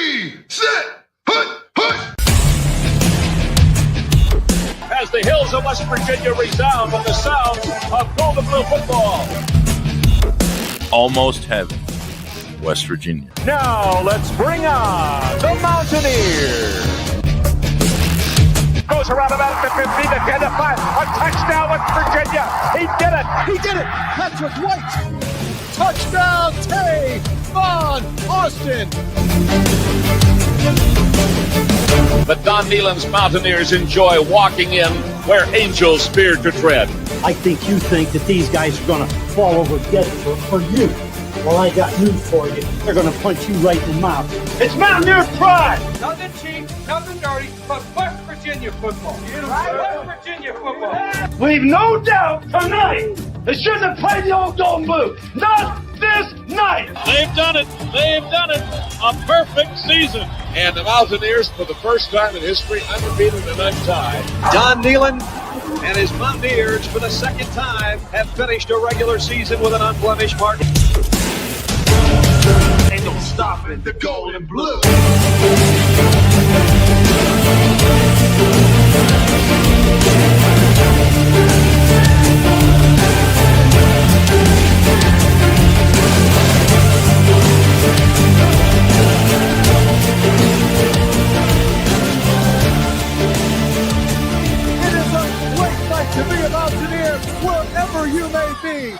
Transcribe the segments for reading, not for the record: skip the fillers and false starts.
Ready, set, hut, hut. As the hills of West Virginia resound with the sounds of Golden Blue football. Almost heaven, West Virginia. Now let's bring on the Mountaineers. Goes around about the 50, the 10, the 5. A touchdown, West Virginia. He did it. He did it. Patrick White. Touchdown, Tay Von Austin. The Don Nehlen's Mountaineers enjoy walking in where angels fear to tread. I think you think that these guys are going to fall over dead for you. Well, I got news for you. They're going to punch you right in the mouth. It's Mountaineer pride! Nothing cheap, nothing dirty, but West Virginia football. West Virginia football. Leave no doubt tonight. They shouldn't have played the old Golden Blue. Not this night. They've done it. They've done it. A perfect season. And the Mountaineers, for the first time in history, undefeated and untied. Don Nehlen and his Mountaineers, for the second time, have finished a regular season with an unblemished mark. Ain't no stopping the Golden Blue. It is a great night to be a Mountaineer wherever you may be.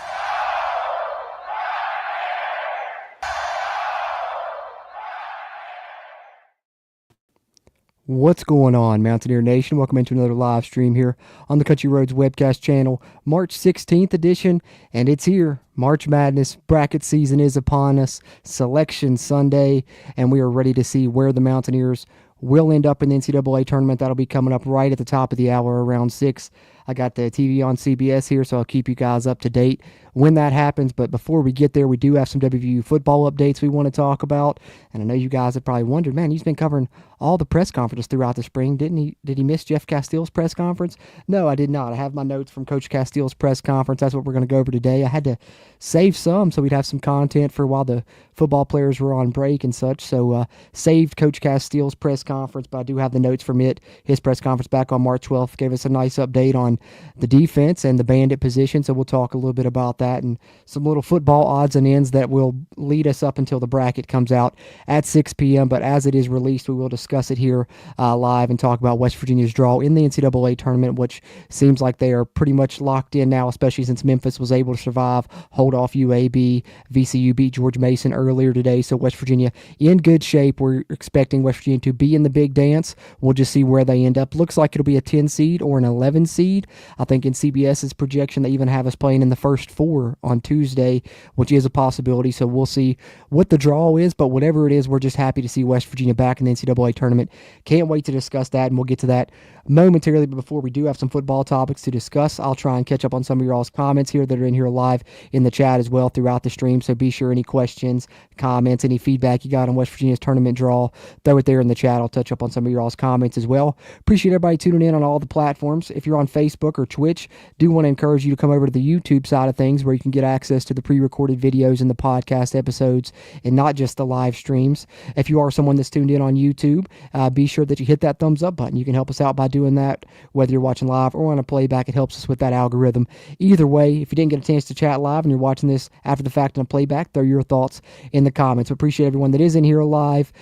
What's going on, Mountaineer Nation? Welcome into another live stream here on the Country Roads webcast channel, March 16th edition, and it's here. March Madness bracket season is upon us, Selection Sunday, and we are ready to see where the Mountaineers will end up in the NCAA tournament. That'll be coming up right at the top of the hour, around 6. I got the TV on CBS here, so I'll keep you guys up to date when that happens. But before we get there, we do have some WVU football updates we want to talk about. And I know you guys have probably wondered, man, he's been covering all the press conferences throughout the spring, didn't he? Did he miss Jeff Casteel's press conference? No, I did not. I have my notes from Coach Casteel's press conference. That's what we're going to go over today. I had to save some so we'd have some content for while the football players were on break and such. So saved Coach Casteel's press conference, but I do have the notes from it. His press conference back on March 12th gave us a nice update on the defense and the Bandit position, so we'll talk a little bit about that and some little football odds and ends that will lead us up until the bracket comes out at 6 p.m., but as it is released, we will discuss it here live and talk about West Virginia's draw in the NCAA tournament, which seems like they are pretty much locked in now, especially since Memphis was able to survive, hold off UAB. VCU beat George Mason earlier today, so West Virginia in good shape. We're expecting West Virginia to be in the big dance. We'll just see where they end up. Looks like it'll be a 10 seed or an 11 seed. I think in CBS's projection, they even have us playing in the first 4 on Tuesday, which is a possibility. So we'll see what the draw is, but whatever it is, we're just happy to see West Virginia back in the NCAA tournament. Can't wait to discuss that, and we'll get to that momentarily. But before we do have some football topics to discuss, I'll try and catch up on some of your all's comments here that are in here live in the chat as well throughout the stream. So be sure any questions, comments, any feedback you got on West Virginia's tournament draw, throw it there in the chat. I'll touch up on some of your all's comments as well. Appreciate everybody tuning in on all the platforms. If you're on Facebook or Twitch, do want to encourage you to come over to the YouTube side of things where you can get access to the pre-recorded videos and the podcast episodes and not just the live streams. If you are someone that's tuned in on YouTube, be sure that you hit that thumbs up button. You can help us out by doing that, whether you're watching live or on a playback. It helps us with that algorithm. Either way, if you didn't get a chance to chat live and you're watching this after the fact on a playback, throw your thoughts in the comments. We appreciate everyone that is in here live.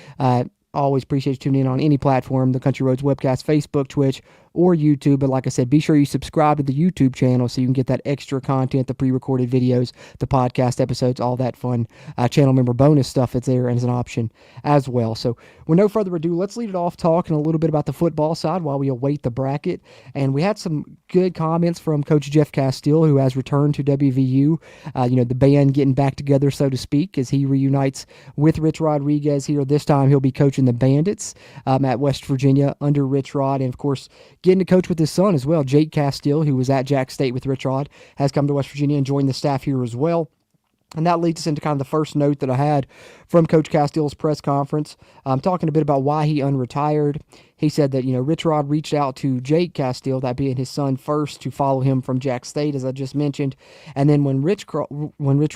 Always appreciate you tuning in on any platform, the Country Roads Webcast, Facebook, Twitch, or YouTube. But like I said, be sure you subscribe to the YouTube channel so you can get that extra content, the pre-recorded videos, the podcast episodes, all that fun channel member bonus stuff that's there as an option as well. So with no further ado, let's lead it off talking a little bit about the football side while we await the bracket. And we had some good comments from Coach Jeff Casteel, who has returned to WVU. The band getting back together, so to speak, as he reunites with Rich Rodriguez here. This time he'll be coaching the Bandits at West Virginia under Rich Rod, and of course getting to coach with his son as well. Jake Casteel, who was at Jack State with Rich Rod, has come to West Virginia and joined the staff here as well. And that leads us into kind of the first note that I had from Coach Casteel's press conference, talking a bit about why he unretired. he said that, Rich Rod reached out to Jake Casteel, that being his son first, to follow him from Jack State, as I just mentioned. And then when Rich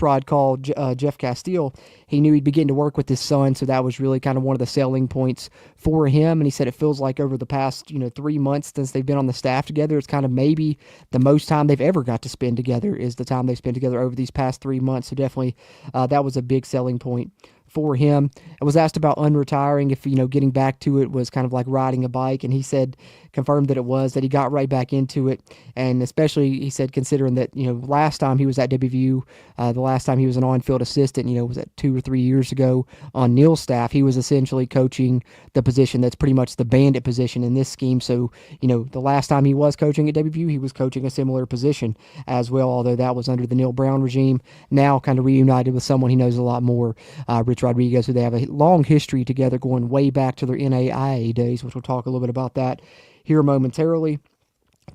Rod called Jeff Casteel, he knew he'd begin to work with his son. So that was really kind of one of the selling points for him. And he said it feels like over the past, 3 months since they've been on the staff together, it's kind of maybe the most time they've ever got to spend together is the time they spent together over these past 3 months. So definitely that was a big selling point for him. I was asked about unretiring, if, getting back to it was kind of like riding a bike, and he said, confirmed that it was, that he got right back into it. And especially, he said, considering that, last time he was at WVU, the last time he was an on-field assistant, was that 2 or 3 years ago on Neil's staff, he was essentially coaching the position that's pretty much the Bandit position in this scheme. So, the last time he was coaching at WVU, he was coaching a similar position as well, although that was under the Neil Brown regime. Now kind of reunited with someone he knows a lot more, Rich Rodriguez, who they have a long history together going way back to their NAIA days, which we'll talk a little bit about that here momentarily.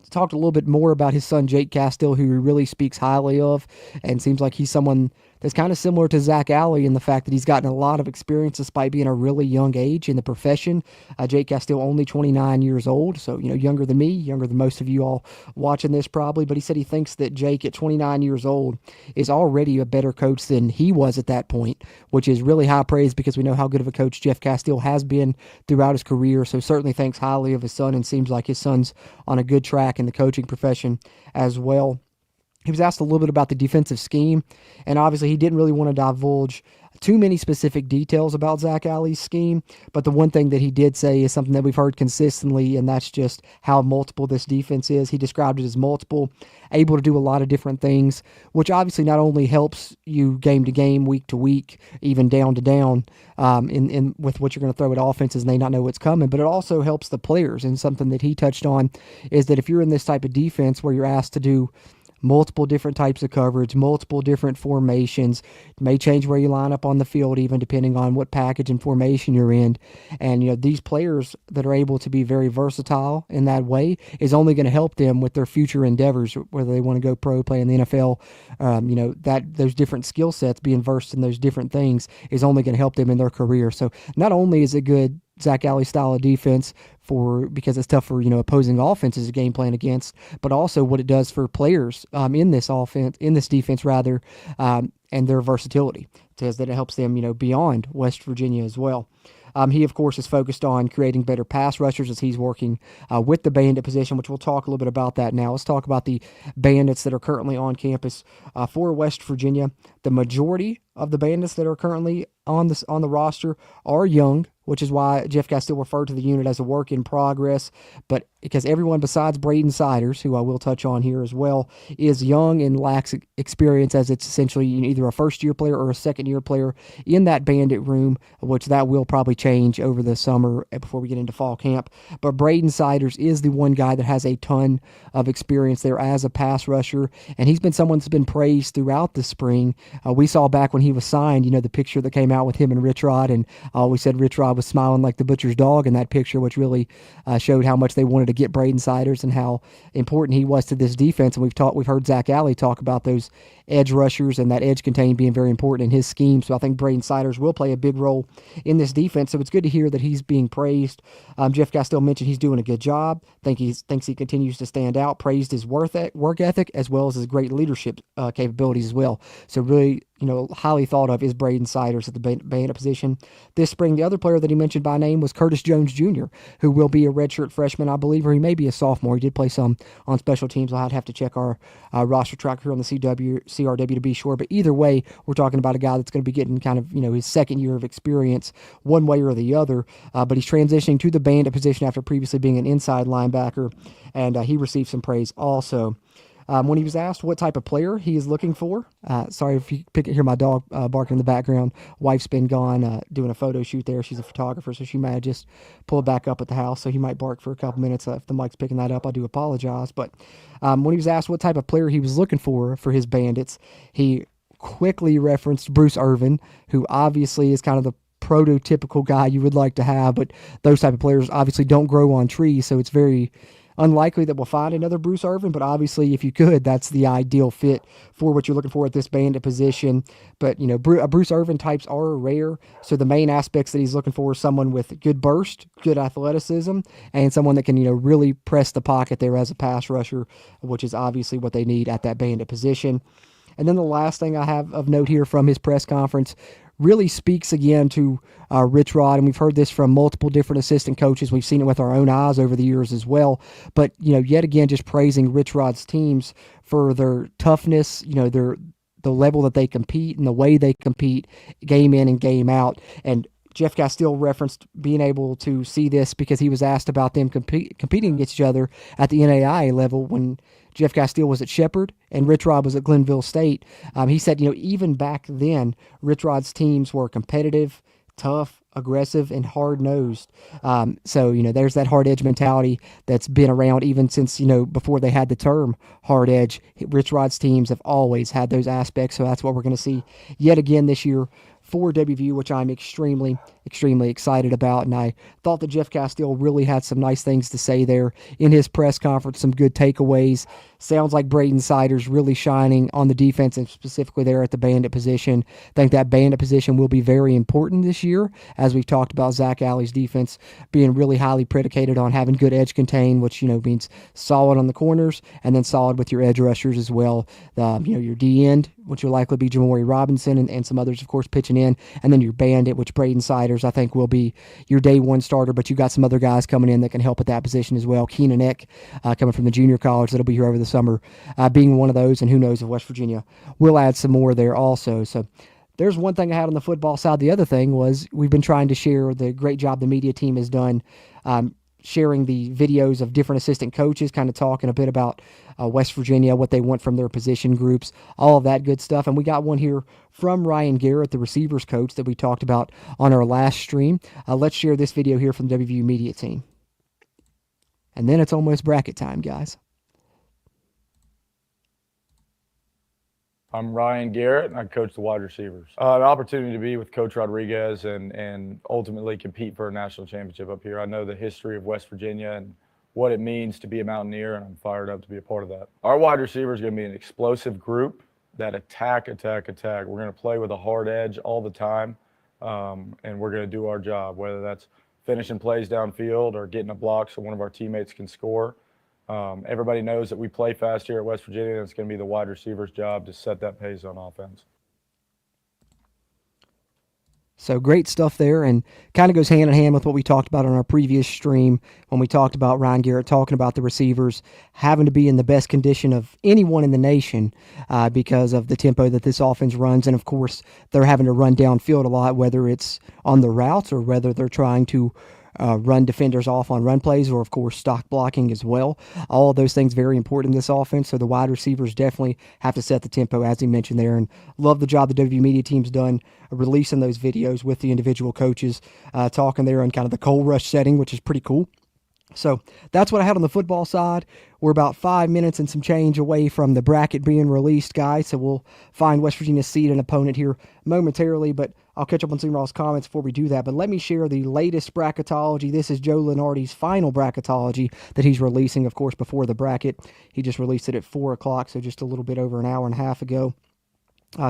Talked a little bit more about his son Jake Casteel, who he really speaks highly of, and seems like he's someone that's kind of similar to Zach Alley in the fact that he's gotten a lot of experience despite being a really young age in the profession. Jake Casteel only 29 years old, so younger than me, younger than most of you all watching this probably, but he said he thinks that Jake at 29 years old is already a better coach than he was at that point, which is really high praise because we know how good of a coach Jeff Casteel has been throughout his career. So certainly thinks highly of his son, and seems like his son's on a good track in the coaching profession as well. He was asked a little bit about the defensive scheme, and obviously he didn't really want to divulge too many specific details about Zach Alley's scheme, but the one thing that he did say is something that we've heard consistently, and that's just how multiple this defense is. He described it as multiple, able to do a lot of different things, which obviously not only helps you game to game, week to week, even down to down, in with what you're going to throw at offenses and they not know what's coming, but it also helps the players. And something that he touched on is that if you're in this type of defense where you're asked to do multiple different types of coverage, multiple different formations, it may change where you line up on the field even depending on what package and formation you're in. And these players that are able to be very versatile in that way is only going to help them with their future endeavors, whether they want to go pro, play in the NFL. That those different skill sets, being versed in those different things, is only going to help them in their career. So not only is it good Zach Alley style of defense because it's tough for opposing offenses to game plan against, but also what it does for players in this defense rather, and their versatility. It says that it helps them beyond West Virginia as well. He, of course, is focused on creating better pass rushers as he's working with the Bandit position, which we'll talk a little bit about that now. Let's talk about the Bandits that are currently on campus for West Virginia. The majority of the Bandits that are currently on the roster are young, which is why Jeff Casteel referred to the unit as a work in progress. But because everyone besides Braden Siders, who I will touch on here as well, is young and lacks experience, as it's essentially either a first-year player or a second-year player in that Bandit room, which that will probably change over the summer before we get into fall camp. But Braden Siders is the one guy that has a ton of experience there as a pass rusher, and he's been someone that's been praised throughout the spring. We saw back when he was signed, the picture that came out with him and Rich Rod, and I always said Rich Rod was smiling like the butcher's dog in that picture, which really showed how much they wanted to get Braden Siders and how important he was to this defense. And we've heard Zach Alley talk about those edge rushers and that edge contain being very important in his scheme. So I think Braden Siders will play a big role in this defense. So it's good to hear that he's being praised. Jeff Casteel mentioned he's doing a good job. Thinks he continues to stand out. Praised his work ethic as well as his great leadership capabilities as well. So really, highly thought of is Braden Siders at the Bandit position this spring. The other player that he mentioned by name was Curtis Jones Jr., who will be a redshirt freshman, I believe, or he may be a sophomore. He did play some on special teams. I'd have to check our roster tracker here on the CRW to be sure. But either way, we're talking about a guy that's going to be getting kind of, his second year of experience one way or the other. But he's transitioning to the Bandit position after previously being an inside linebacker, and he received some praise also. When he was asked what type of player he is looking for, sorry if you hear my dog barking in the background. Wife's been gone doing a photo shoot there. She's a photographer, so she might have just pulled back up at the house, so he might bark for a couple minutes. If the mic's picking that up, I do apologize. But when he was asked what type of player he was looking for his Bandits, he quickly referenced Bruce Irvin, who obviously is kind of the prototypical guy you would like to have, but those type of players obviously don't grow on trees, so it's very unlikely that we'll find another Bruce Irvin, but obviously if you could, that's the ideal fit for what you're looking for at this Bandit position. But, Bruce Irvin types are rare, so the main aspects that he's looking for is someone with good burst, good athleticism, and someone that can, really press the pocket there as a pass rusher, which is obviously what they need at that Bandit position. And then the last thing I have of note here from his press conference really speaks again to Rich Rod, and we've heard this from multiple different assistant coaches. We've seen it with our own eyes over the years as well. But, yet again, just praising Rich Rod's teams for their toughness, the level that they compete and the way they compete game in and game out. And Jeff Casteel referenced being able to see this because he was asked about them competing against each other at the NAIA level when Jeff Casteel was at Shepherd and Rich Rod was at Glenville State. He said, even back then, Rich Rod's teams were competitive, tough, aggressive, and hard-nosed. So, there's that hard edge mentality that's been around even since, before they had the term hard edge. Rich Rod's teams have always had those aspects, so that's what we're going to see yet again this year for WVU, which I'm extremely, extremely excited about. And I thought that Jeff Casteel really had some nice things to say there in his press conference, some good takeaways. Sounds like Braden Sider's really shining on the defense and specifically there at the Bandit position. I think that Bandit position will be very important this year, as we've talked about Zach Alley's defense being really highly predicated on having good edge contain, which, means solid on the corners and then solid with your edge rushers as well. Your D end, which will likely be Jamori Robinson and some others, of course, pitching in. And then your Bandit, which Braden Siders, I think, will be your day one starter. But you got some other guys coming in that can help at that position as well. Keenan Eck, coming from the junior college, that'll be here over the summer, being one of those. And who knows if West Virginia will add some more there also. So there's one thing I had on the football side. The other thing was we've been trying to share the great job the media team has done sharing the videos of different assistant coaches, kind of talking a bit about West Virginia, what they want from their position groups, all of that good stuff. And we got one here from Ryan Garrett, the receivers coach that we talked about on our last stream. Let's share this video here from the WVU media team. And then it's almost bracket time, guys. I'm Ryan Garrett, and I coach the wide receivers. An opportunity to be with Coach Rodriguez and ultimately compete for a national championship up here. I know the history of West Virginia and what it means to be a Mountaineer, and I'm fired up to be a part of that. Our wide receivers are going to be an explosive group that attack. We're going to play with a hard edge all the time, and we're going to do our job, whether that's finishing plays downfield or getting a block so one of our teammates can score. Everybody knows that we play fast here at West Virginia, and it's going to be the wide receiver's job to set that pace on offense. So great stuff there, and kind of goes hand in hand with what we talked about on our previous stream when we talked about Ryan Garrett talking about the receivers having to be in the best condition of anyone in the nation because of the tempo that this offense runs. And, of course, they're having to run downfield a lot, whether it's on the routes or whether they're trying to run defenders off on run plays or, of course, stock blocking as well. All of those things very important in this offense, so the wide receivers definitely have to set the tempo, as he mentioned there, and love the job the WVU media team's done releasing those videos with the individual coaches talking there on kind of the cold rush setting, which is pretty cool. So that's what I had on the football side. We're about 5 minutes and some change away from the bracket being released, guys, so we'll find West Virginia's seed and opponent here momentarily, but I'll catch up on some of y'all's comments before we do that. But let me share the latest bracketology. This is Joe Lenardi's final bracketology that he's releasing, of course, before the bracket. He just released it at 4 o'clock, so just a little bit over an hour and a half ago.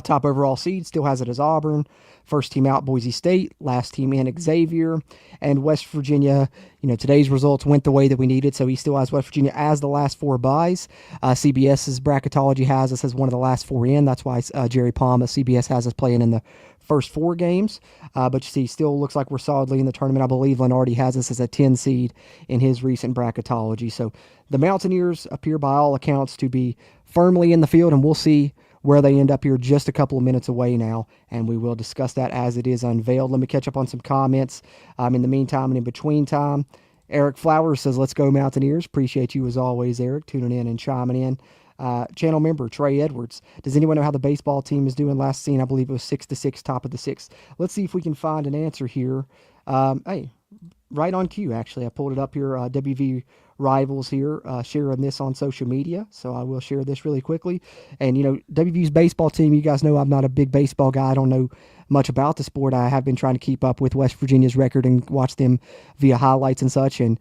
Top overall seed still has it as Auburn. First team out, Boise State. Last team in, Xavier. And West Virginia, today's results went the way that we needed, so he still has West Virginia as the last 4 buys. CBS's bracketology has us as one of the last 4 in. That's why Jerry Palm at CBS has us playing in the first 4 games. But you see, still looks like we're solidly in the tournament. I believe Lenardi has us as a 10 seed in his recent bracketology. So the Mountaineers appear by all accounts to be firmly in the field, and we'll see where they end up here just a couple of minutes away now, and we will discuss that as it is unveiled. Let me catch up on some comments in the meantime and in between time. Eric Flowers says, let's go Mountaineers. Appreciate you as always, Eric, tuning in and chiming in. Channel member Trey Edwards, does anyone know how the baseball team is doing? Last seen, I believe it was 6-6, top of the 6th. Let's see if we can find an answer here. Hey, right on cue, actually. I pulled it up here. WV Rivals here sharing this on social media, so I will share this really quickly. And, WVU's baseball team, you guys know I'm not a big baseball guy. I don't know much about the sport. I have been trying to keep up with West Virginia's record and watch them via highlights and such, and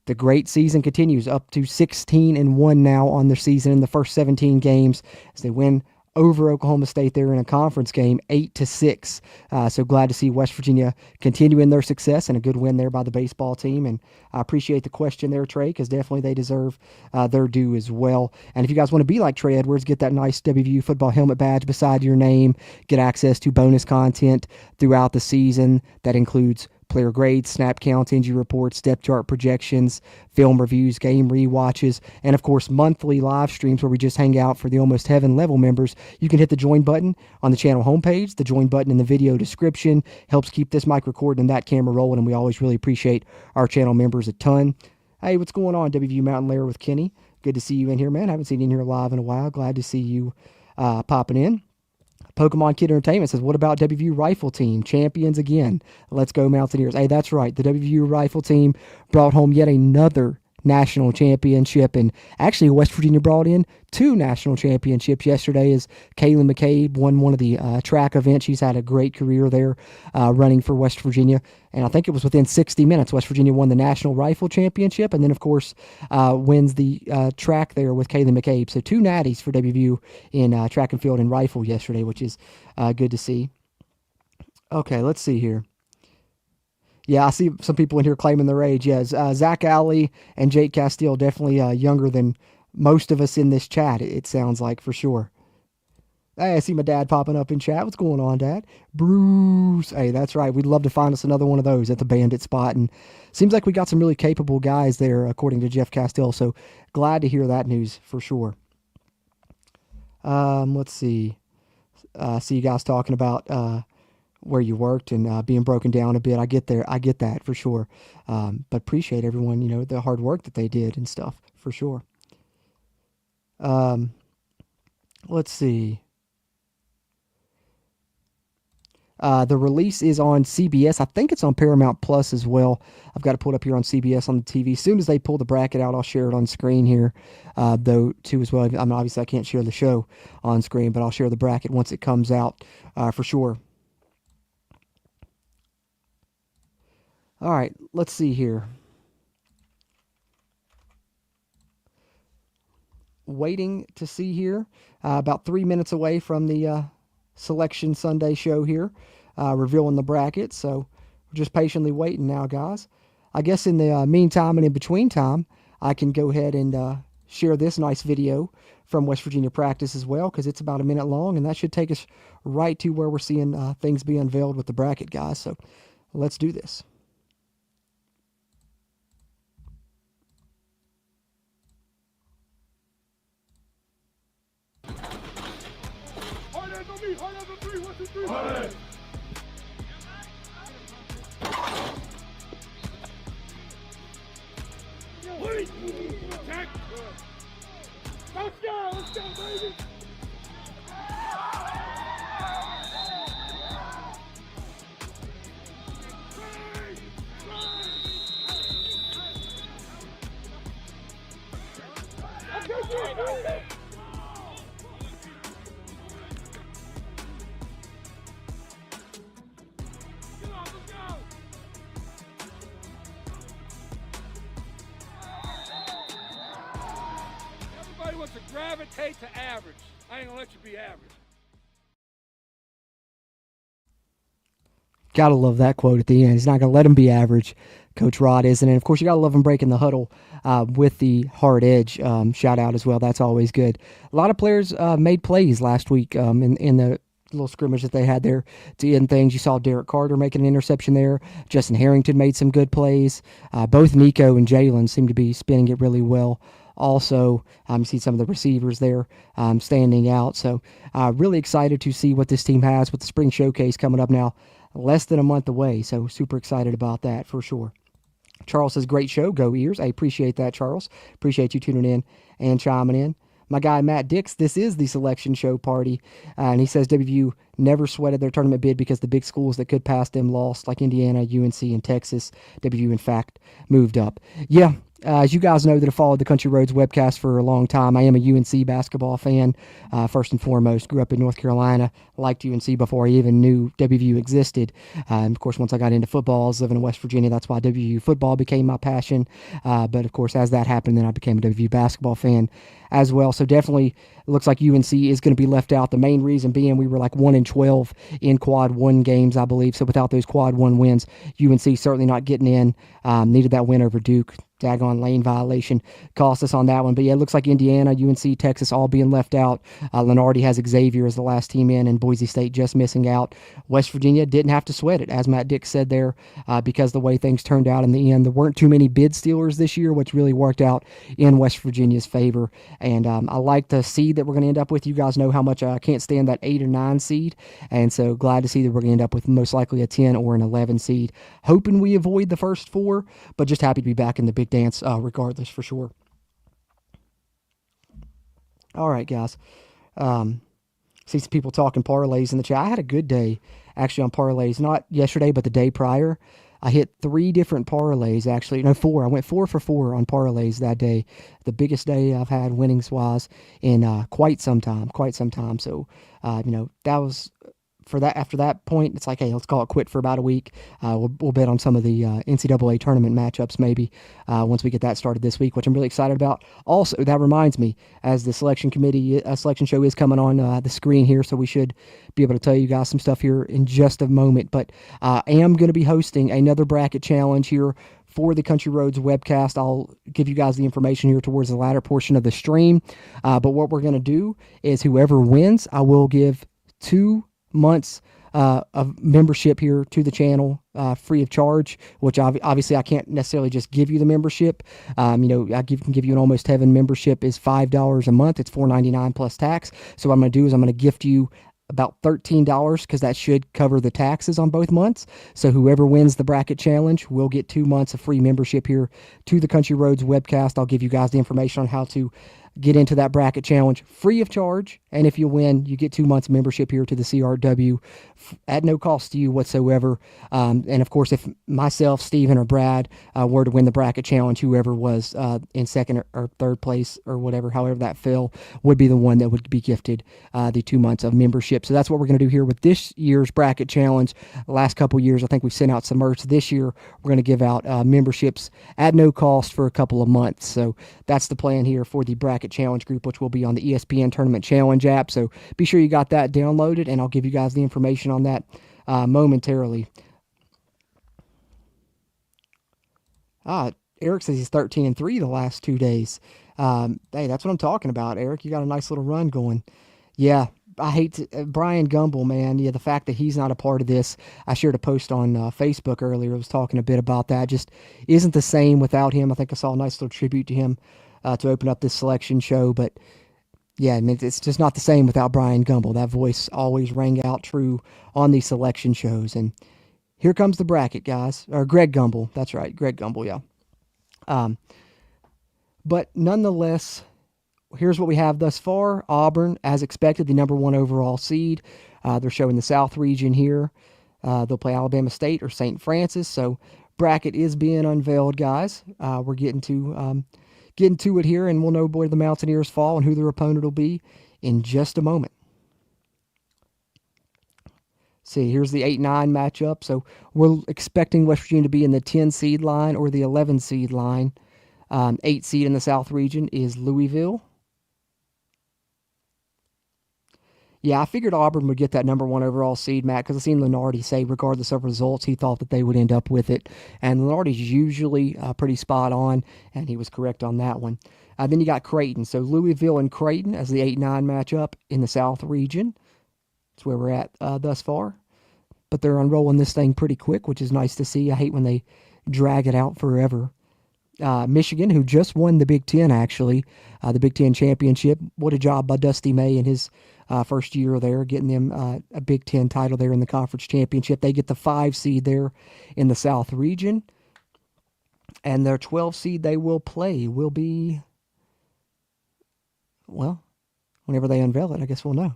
the great season continues, up to 16-1 now on their season in the first 17 games as they win over Oklahoma State there in a conference game, 8-6. So glad to see West Virginia continuing their success and a good win there by the baseball team. And I appreciate the question there, Trey, because definitely they deserve their due as well. And if you guys want to be like Trey Edwards, get that nice WVU football helmet badge beside your name, get access to bonus content throughout the season that includes player grades, snap counts, injury reports, depth chart projections, film reviews, game rewatches, and of course monthly live streams where we just hang out for the Almost Heaven level members. You can hit the join button on the channel homepage. The join button in the video description helps keep this mic recording and that camera rolling, and we always really appreciate our channel members a ton. Hey, what's going on, WVU Mountain Lair with Kenny? Good to see you in here, man. Haven't seen you in here live in a while. Glad to see you popping in. Pokemon Kid Entertainment says, what about WVU Rifle Team? Champions again. Let's go Mountaineers. Hey, that's right. The WVU Rifle Team brought home yet another national championship, and actually West Virginia brought in 2 national championships yesterday as Kaylin McCabe won one of the track events. She's had a great career there running for West Virginia, and I think it was within 60 minutes West Virginia won the national rifle championship, and then of course wins the track there with Kaylin McCabe. So 2 natties for WVU in track and field and rifle yesterday, which is good to see. Okay, let's see here. Yeah, I see some people in here claiming their age. Yes, Zach Alley and Jake Casteel, definitely younger than most of us in this chat, it sounds like, for sure. Hey, I see my dad popping up in chat. What's going on, Dad? Bruce. Hey, that's right. We'd love to find us another one of those at the Bandit spot. And seems like we got some really capable guys there, according to Jeff Casteel. So glad to hear that news for sure. Let's see. I see you guys talking about where you worked and being broken down a bit. I get that for sure. But appreciate everyone, you know, the hard work that they did and stuff for sure. Let's see. The release is on CBS. I think it's on Paramount Plus as well. I've got to pull it up here on CBS on the TV. As soon as they pull the bracket out, I'll share it on screen here, though, too, as well. I mean, obviously, I can't share the show on screen, but I'll share the bracket once it comes out for sure. All right, let's see here. Waiting to see here. About 3 minutes away from the Selection Sunday show here, revealing the bracket. So we're just patiently waiting now, guys. I guess in the meantime and in between time, I can go ahead and share this nice video from West Virginia practice as well, because it's about a minute long, and that should take us right to where we're seeing things be unveiled with the bracket, guys. So let's do this. Let's go, baby! Everybody wants to gravitate to average. I ain't gonna let you be average. Gotta love that quote at the end. He's not gonna let him be average. Coach Rod isn't. And of course, you gotta love him breaking the huddle with the hard edge shout out as well. That's always good. A lot of players made plays last week in the little scrimmage that they had there to end things. You saw Derek Carter making an interception there. Justin Harrington made some good plays. Both Nico and Jalen seem to be spinning it really well. Also, you see some of the receivers there standing out. So really excited to see what this team has with the spring showcase coming up now. Less than a month away. So super excited about that for sure. Charles says, great show. Go Ears. I appreciate that, Charles. Appreciate you tuning in and chiming in. My guy, Matt Dix, this is the selection show party. And he says WVU never sweated their tournament bid because the big schools that could pass them lost, like Indiana, UNC, and Texas. WVU, in fact, moved up. Yeah, as you guys know that have followed the Country Roads webcast for a long time, I am a UNC basketball fan, first and foremost. Grew up in North Carolina, liked UNC before I even knew WVU existed. And of course, once I got into football, I was living in West Virginia. That's why WVU football became my passion. But of course, as that happened, then I became a WVU basketball fan as well. So definitely it looks like UNC is going to be left out. The main reason being we were like 1-12 in quad 1 games, I believe. So without those quad 1 wins, UNC certainly not getting in. Needed that win over Duke. Daggone lane violation cost us on that one. But yeah, it looks like Indiana, UNC, Texas all being left out. Lenardi has Xavier as the last team in, and Boise State just missing out. West Virginia didn't have to sweat it, as Matt Dick said there, because the way things turned out in the end. There weren't too many bid stealers this year, which really worked out in West Virginia's favor. And I like the seed that we're going to end up with. You guys know how much I can't stand that 8 or 9 seed. And so glad to see that we're going to end up with most likely a 10 or an 11 seed. Hoping we avoid the first 4, but just happy to be back in the big dance regardless, for sure. All right, guys. See some people talking parlays in the chat. I had a good day, actually, on parlays. Not yesterday, but the day prior. I hit 3 different parlays, actually. No, 4. I went 4 for 4 on parlays that day. The biggest day I've had winnings-wise in quite some time. So, that was... For that, after that point, it's like, hey, let's call it quit for about a week. We'll bet on some of the NCAA tournament matchups maybe once we get that started this week, which I'm really excited about. Also, that reminds me, as the selection committee selection show is coming on the screen here, so we should be able to tell you guys some stuff here in just a moment. But I am going to be hosting another bracket challenge here for the Country Roads webcast. I'll give you guys the information here towards the latter portion of the stream. But what we're going to do is whoever wins, I will give 2 months of membership here to the channel free of charge, which obviously I can't necessarily just give you the membership. I can give you an Almost Heaven membership is $5 a month. It's $4.99 plus tax. So what I'm going to do is I'm going to gift you about $13 because that should cover the taxes on both months. So whoever wins the bracket challenge will get 2 months of free membership here to the Country Roads webcast. I'll give you guys the information on how to get into that bracket challenge free of charge. And if you win, you get 2 months membership here to the CRW at no cost to you whatsoever. And of course, if myself, Steven, or Brad were to win the bracket challenge, whoever was in second or third place or whatever, however that fell, would be the one that would be gifted the 2 months of membership. So that's what we're going to do here with this year's bracket challenge. The last couple years, I think we've sent out some merch. This year, we're going to give out memberships at no cost for a couple of months. So that's the plan here for the bracket challenge group, which will be on the ESPN Tournament Challenge app. So be sure you got that downloaded, and I'll give you guys the information on that momentarily. Eric says he's 13-3 the last 2 days. Hey, that's what I'm talking about, Eric. You got a nice little run going. Yeah, I hate to, Brian Gumble, man. Yeah, the fact that he's not a part of this. I shared a post on Facebook earlier. I was talking a bit about that. Just isn't the same without him. I think I saw a nice little tribute to him to open up this selection show. But yeah, I mean, it's just not the same without Brian Gumble. That voice always rang out true on these selection shows. And here comes the bracket, guys. Or Greg Gumble. That's right, Greg Gumble, yeah. But nonetheless, here's what we have thus far. Auburn, as expected, the number 1 overall seed. They're showing the South region here. They'll play Alabama State or St. Francis. So bracket is being unveiled, guys. We're getting to it here, and we'll know where the Mountaineers fall and who their opponent will be in just a moment. See, here's the 8-9 matchup. So we're expecting West Virginia to be in the 10 seed line or the 11 seed line. 8 seed in the South region is Louisville. Yeah, I figured Auburn would get that number 1 overall seed, Matt, because I've seen Lenardi say, regardless of results, he thought that they would end up with it. And Lenardi's usually pretty spot on, and he was correct on that one. Then you got Creighton. So Louisville and Creighton as the 8-9 matchup in the South region. That's where we're at thus far. But they're unrolling this thing pretty quick, which is nice to see. I hate when they drag it out forever. Michigan, who just won the Big Ten, actually, the Big Ten championship. What a job by Dusty May in his first year there, getting them a Big Ten title there in the conference championship. They get the 5 seed there in the South region. And their 12 seed they will play will be, well, whenever they unveil it, I guess we'll know.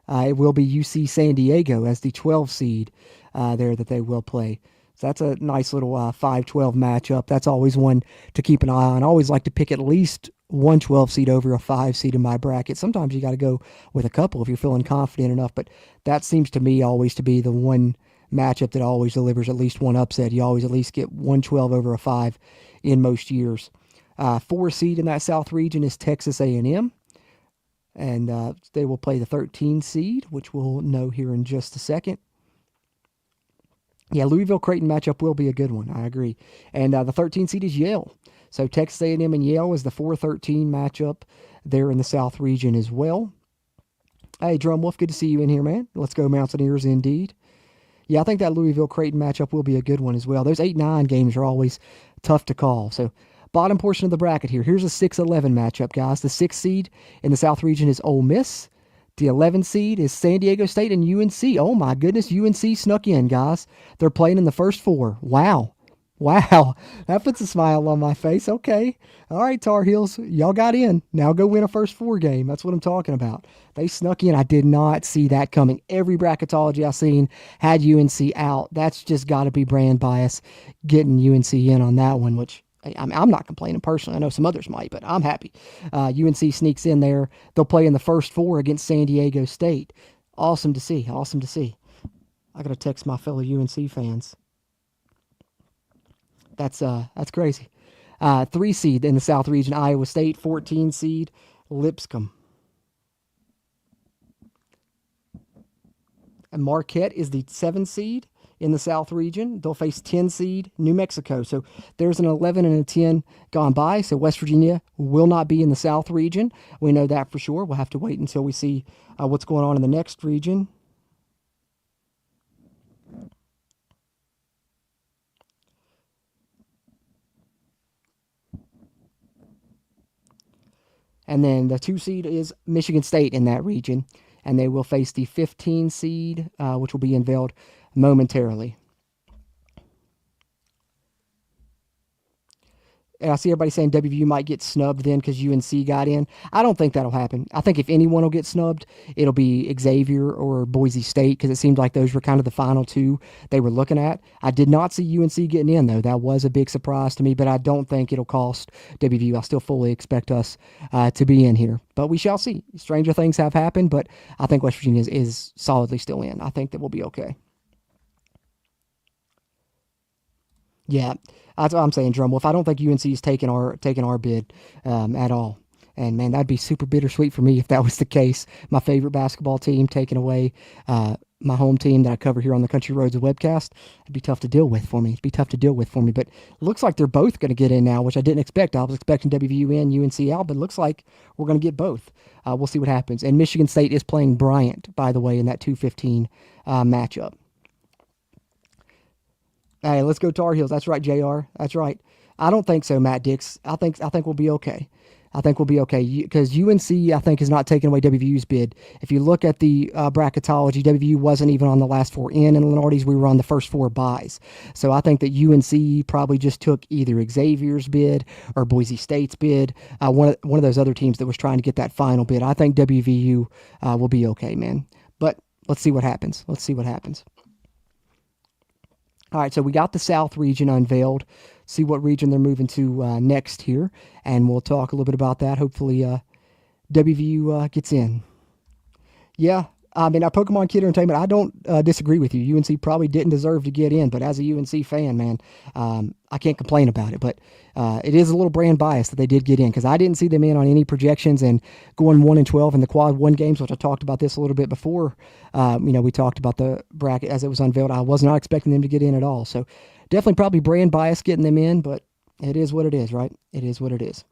It will be UC San Diego as the 12 seed there that they will play. So that's a nice little 5-12 matchup. That's always one to keep an eye on. I always like to pick at least one 12 seed over a 5 seed in my bracket. Sometimes you got to go with a couple if you're feeling confident enough, but that seems to me always to be the one matchup that always delivers at least one upset. You always at least get 112 over a 5 in most years. 4 seed in that South region is Texas A&M, and they will play the 13 seed, which we'll know here in just a second. Yeah, Louisville-Creighton matchup will be a good one. I agree. And the 13 seed is Yale. So Texas A&M and Yale is the 4-13 matchup there in the South region as well. Hey, Drum Wolf, good to see you in here, man. Let's go Mountaineers indeed. Yeah, I think that Louisville-Creighton matchup will be a good one as well. Those 8-9 games are always tough to call. So bottom portion of the bracket here. Here's a 6-11 matchup, guys. The 6th seed in the South region is Ole Miss. The 11th seed is San Diego State and UNC. Oh, my goodness. UNC snuck in, guys. They're playing in the first 4. Wow. Wow. That puts a smile on my face. Okay. All right, Tar Heels. Y'all got in. Now go win a first 4 game. That's what I'm talking about. They snuck in. I did not see that coming. Every bracketology I've seen had UNC out. That's just got to be brand bias getting UNC in on that one, which I'm not complaining personally. I know some others might, but I'm happy. UNC sneaks in there. They'll play in the first 4 against San Diego State. Awesome to see. Awesome to see. I got to text my fellow UNC fans. That's crazy. 3 seed in the South region, Iowa State. 14 seed, Lipscomb. And Marquette is the 7 seed in the South region. They'll face 10 seed New Mexico. So there's an 11 and a 10 gone by. So West Virginia will not be in the South region. We know that for sure. We'll have to wait until we see what's going on in the next region. And then the 2 seed is Michigan State in that region. And they will face the 15 seed, which will be unveiled momentarily. And I see everybody saying WVU might get snubbed then because UNC got in. I don't think that'll happen. I think if anyone will get snubbed, it'll be Xavier or Boise State because it seemed like those were kind of the final 2 they were looking at. I did not see UNC getting in, though. That was a big surprise to me, but I don't think it'll cost WVU. I still fully expect us to be in here. But we shall see. Stranger things have happened, but I think West Virginia is solidly still in. I think that we'll be okay. Yeah, that's what I'm saying, Drumwolf. I don't think UNC is taking our bid at all. And, man, that'd be super bittersweet for me if that was the case. My favorite basketball team taking away my home team that I cover here on the Country Roads webcast. It'd be tough to deal with for me. But it looks like they're both going to get in now, which I didn't expect. I was expecting WVU in, UNC out, but it looks like we're going to get both. We'll see what happens. And Michigan State is playing Bryant, by the way, in that 2-15 matchup. Hey, let's go Tar Heels. That's right, JR. That's right. I don't think so, Matt Dix. I think we'll be okay. Because UNC, I think, is not taking away WVU's bid. If you look at the bracketology, WVU wasn't even on the last 4 in Lenardi's. We were on the first 4 buys. So I think that UNC probably just took either Xavier's bid or Boise State's bid, one of those other teams that was trying to get that final bid. I think WVU will be okay, man. But let's see what happens. All right, so we got the South region unveiled. See what region they're moving to next here, and we'll talk a little bit about that. Hopefully, WVU gets in. Yeah, I mean, our Pokemon Kid Entertainment, I don't disagree with you. UNC probably didn't deserve to get in, but as a UNC fan, man, I can't complain about it. But it is a little brand bias that they did get in because I didn't see them in on any projections and going 1-12 in the quad 1 games, which I talked about this a little bit before. We talked about the bracket as it was unveiled. I was not expecting them to get in at all. So definitely probably brand bias getting them in, but it is what it is, right? It is what it is.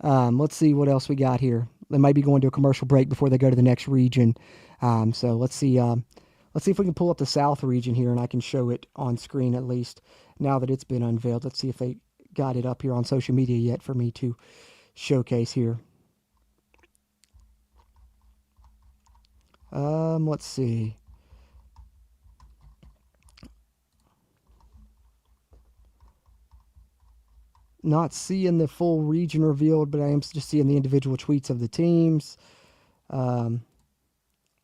Let's see what else we got here. They might be going to a commercial break before they go to the next region. So let's see if we can pull up the South region here and I can show it on screen at least now that it's been unveiled. Let's see if they got it up here on social media yet for me to showcase here. Let's see. Not seeing the full region revealed, but I am just seeing the individual tweets of the teams.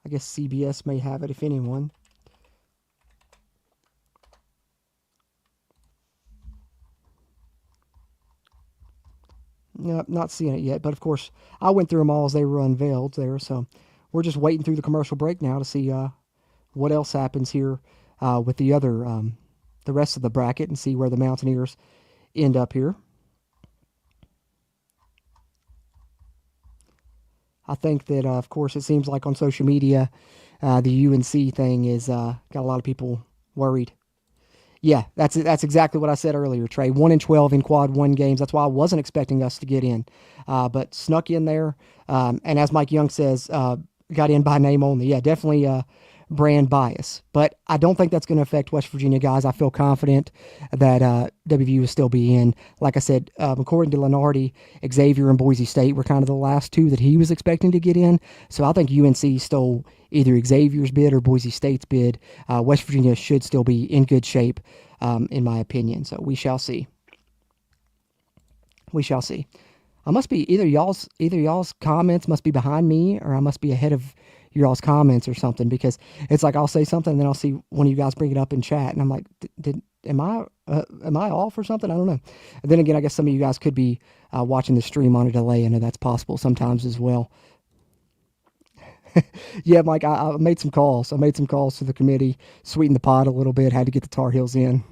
I guess CBS may have it, if anyone. No, not seeing it yet, but of course, I went through them all as they were unveiled there, so we're just waiting through the commercial break now to see what else happens here with the rest of the bracket and see where the Mountaineers end up here. I think that, of course, it seems like on social media, the UNC thing is got a lot of people worried. Yeah, that's exactly what I said earlier, Trey. 1-12 in quad one games. That's why I wasn't expecting us to get in, but snuck in there. And as Mike Young says, got in by name only. Yeah, definitely brand bias. But I don't think that's going to affect West Virginia guys. I feel confident that WVU will still be in. Like I said, according to Lenardi, Xavier and Boise State were kind of the last two that he was expecting to get in. So I think UNC stole either Xavier's bid or Boise State's bid. West Virginia should still be in good shape, in my opinion. So we shall see. We shall see. I must be either y'all's comments must be behind me, or I must be ahead of y'all's comments or something, because it's like I'll say something and then I'll see one of you guys bring it up in chat and I'm like, am I off or something? I don't know. And then again, I guess some of you guys could be watching the stream on a delay. I know that's possible sometimes as well. Yeah, Mike, I made some calls. I made some calls to the committee, sweetened the pot a little bit, had to get the Tar Heels in.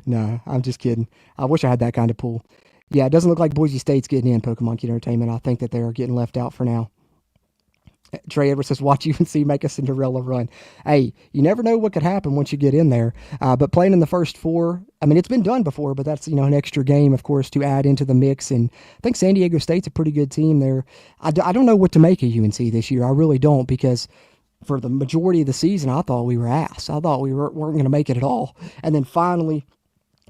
No, I'm just kidding. I wish I had that kind of pull. Yeah, it doesn't look like Boise State's getting in, Pokemon Kid Entertainment. I think that they're getting left out for now. Trey Edwards says, watch UNC make a Cinderella run. Hey, you never know what could happen once you get in there. But playing in the first four, I mean, it's been done before, but that's, an extra game, of course, to add into the mix. And I think San Diego State's a pretty good team there. I don't know what to make of UNC this year. I really don't, because for the majority of the season, I thought we were ass. I thought we weren't going to make it at all. And then finally,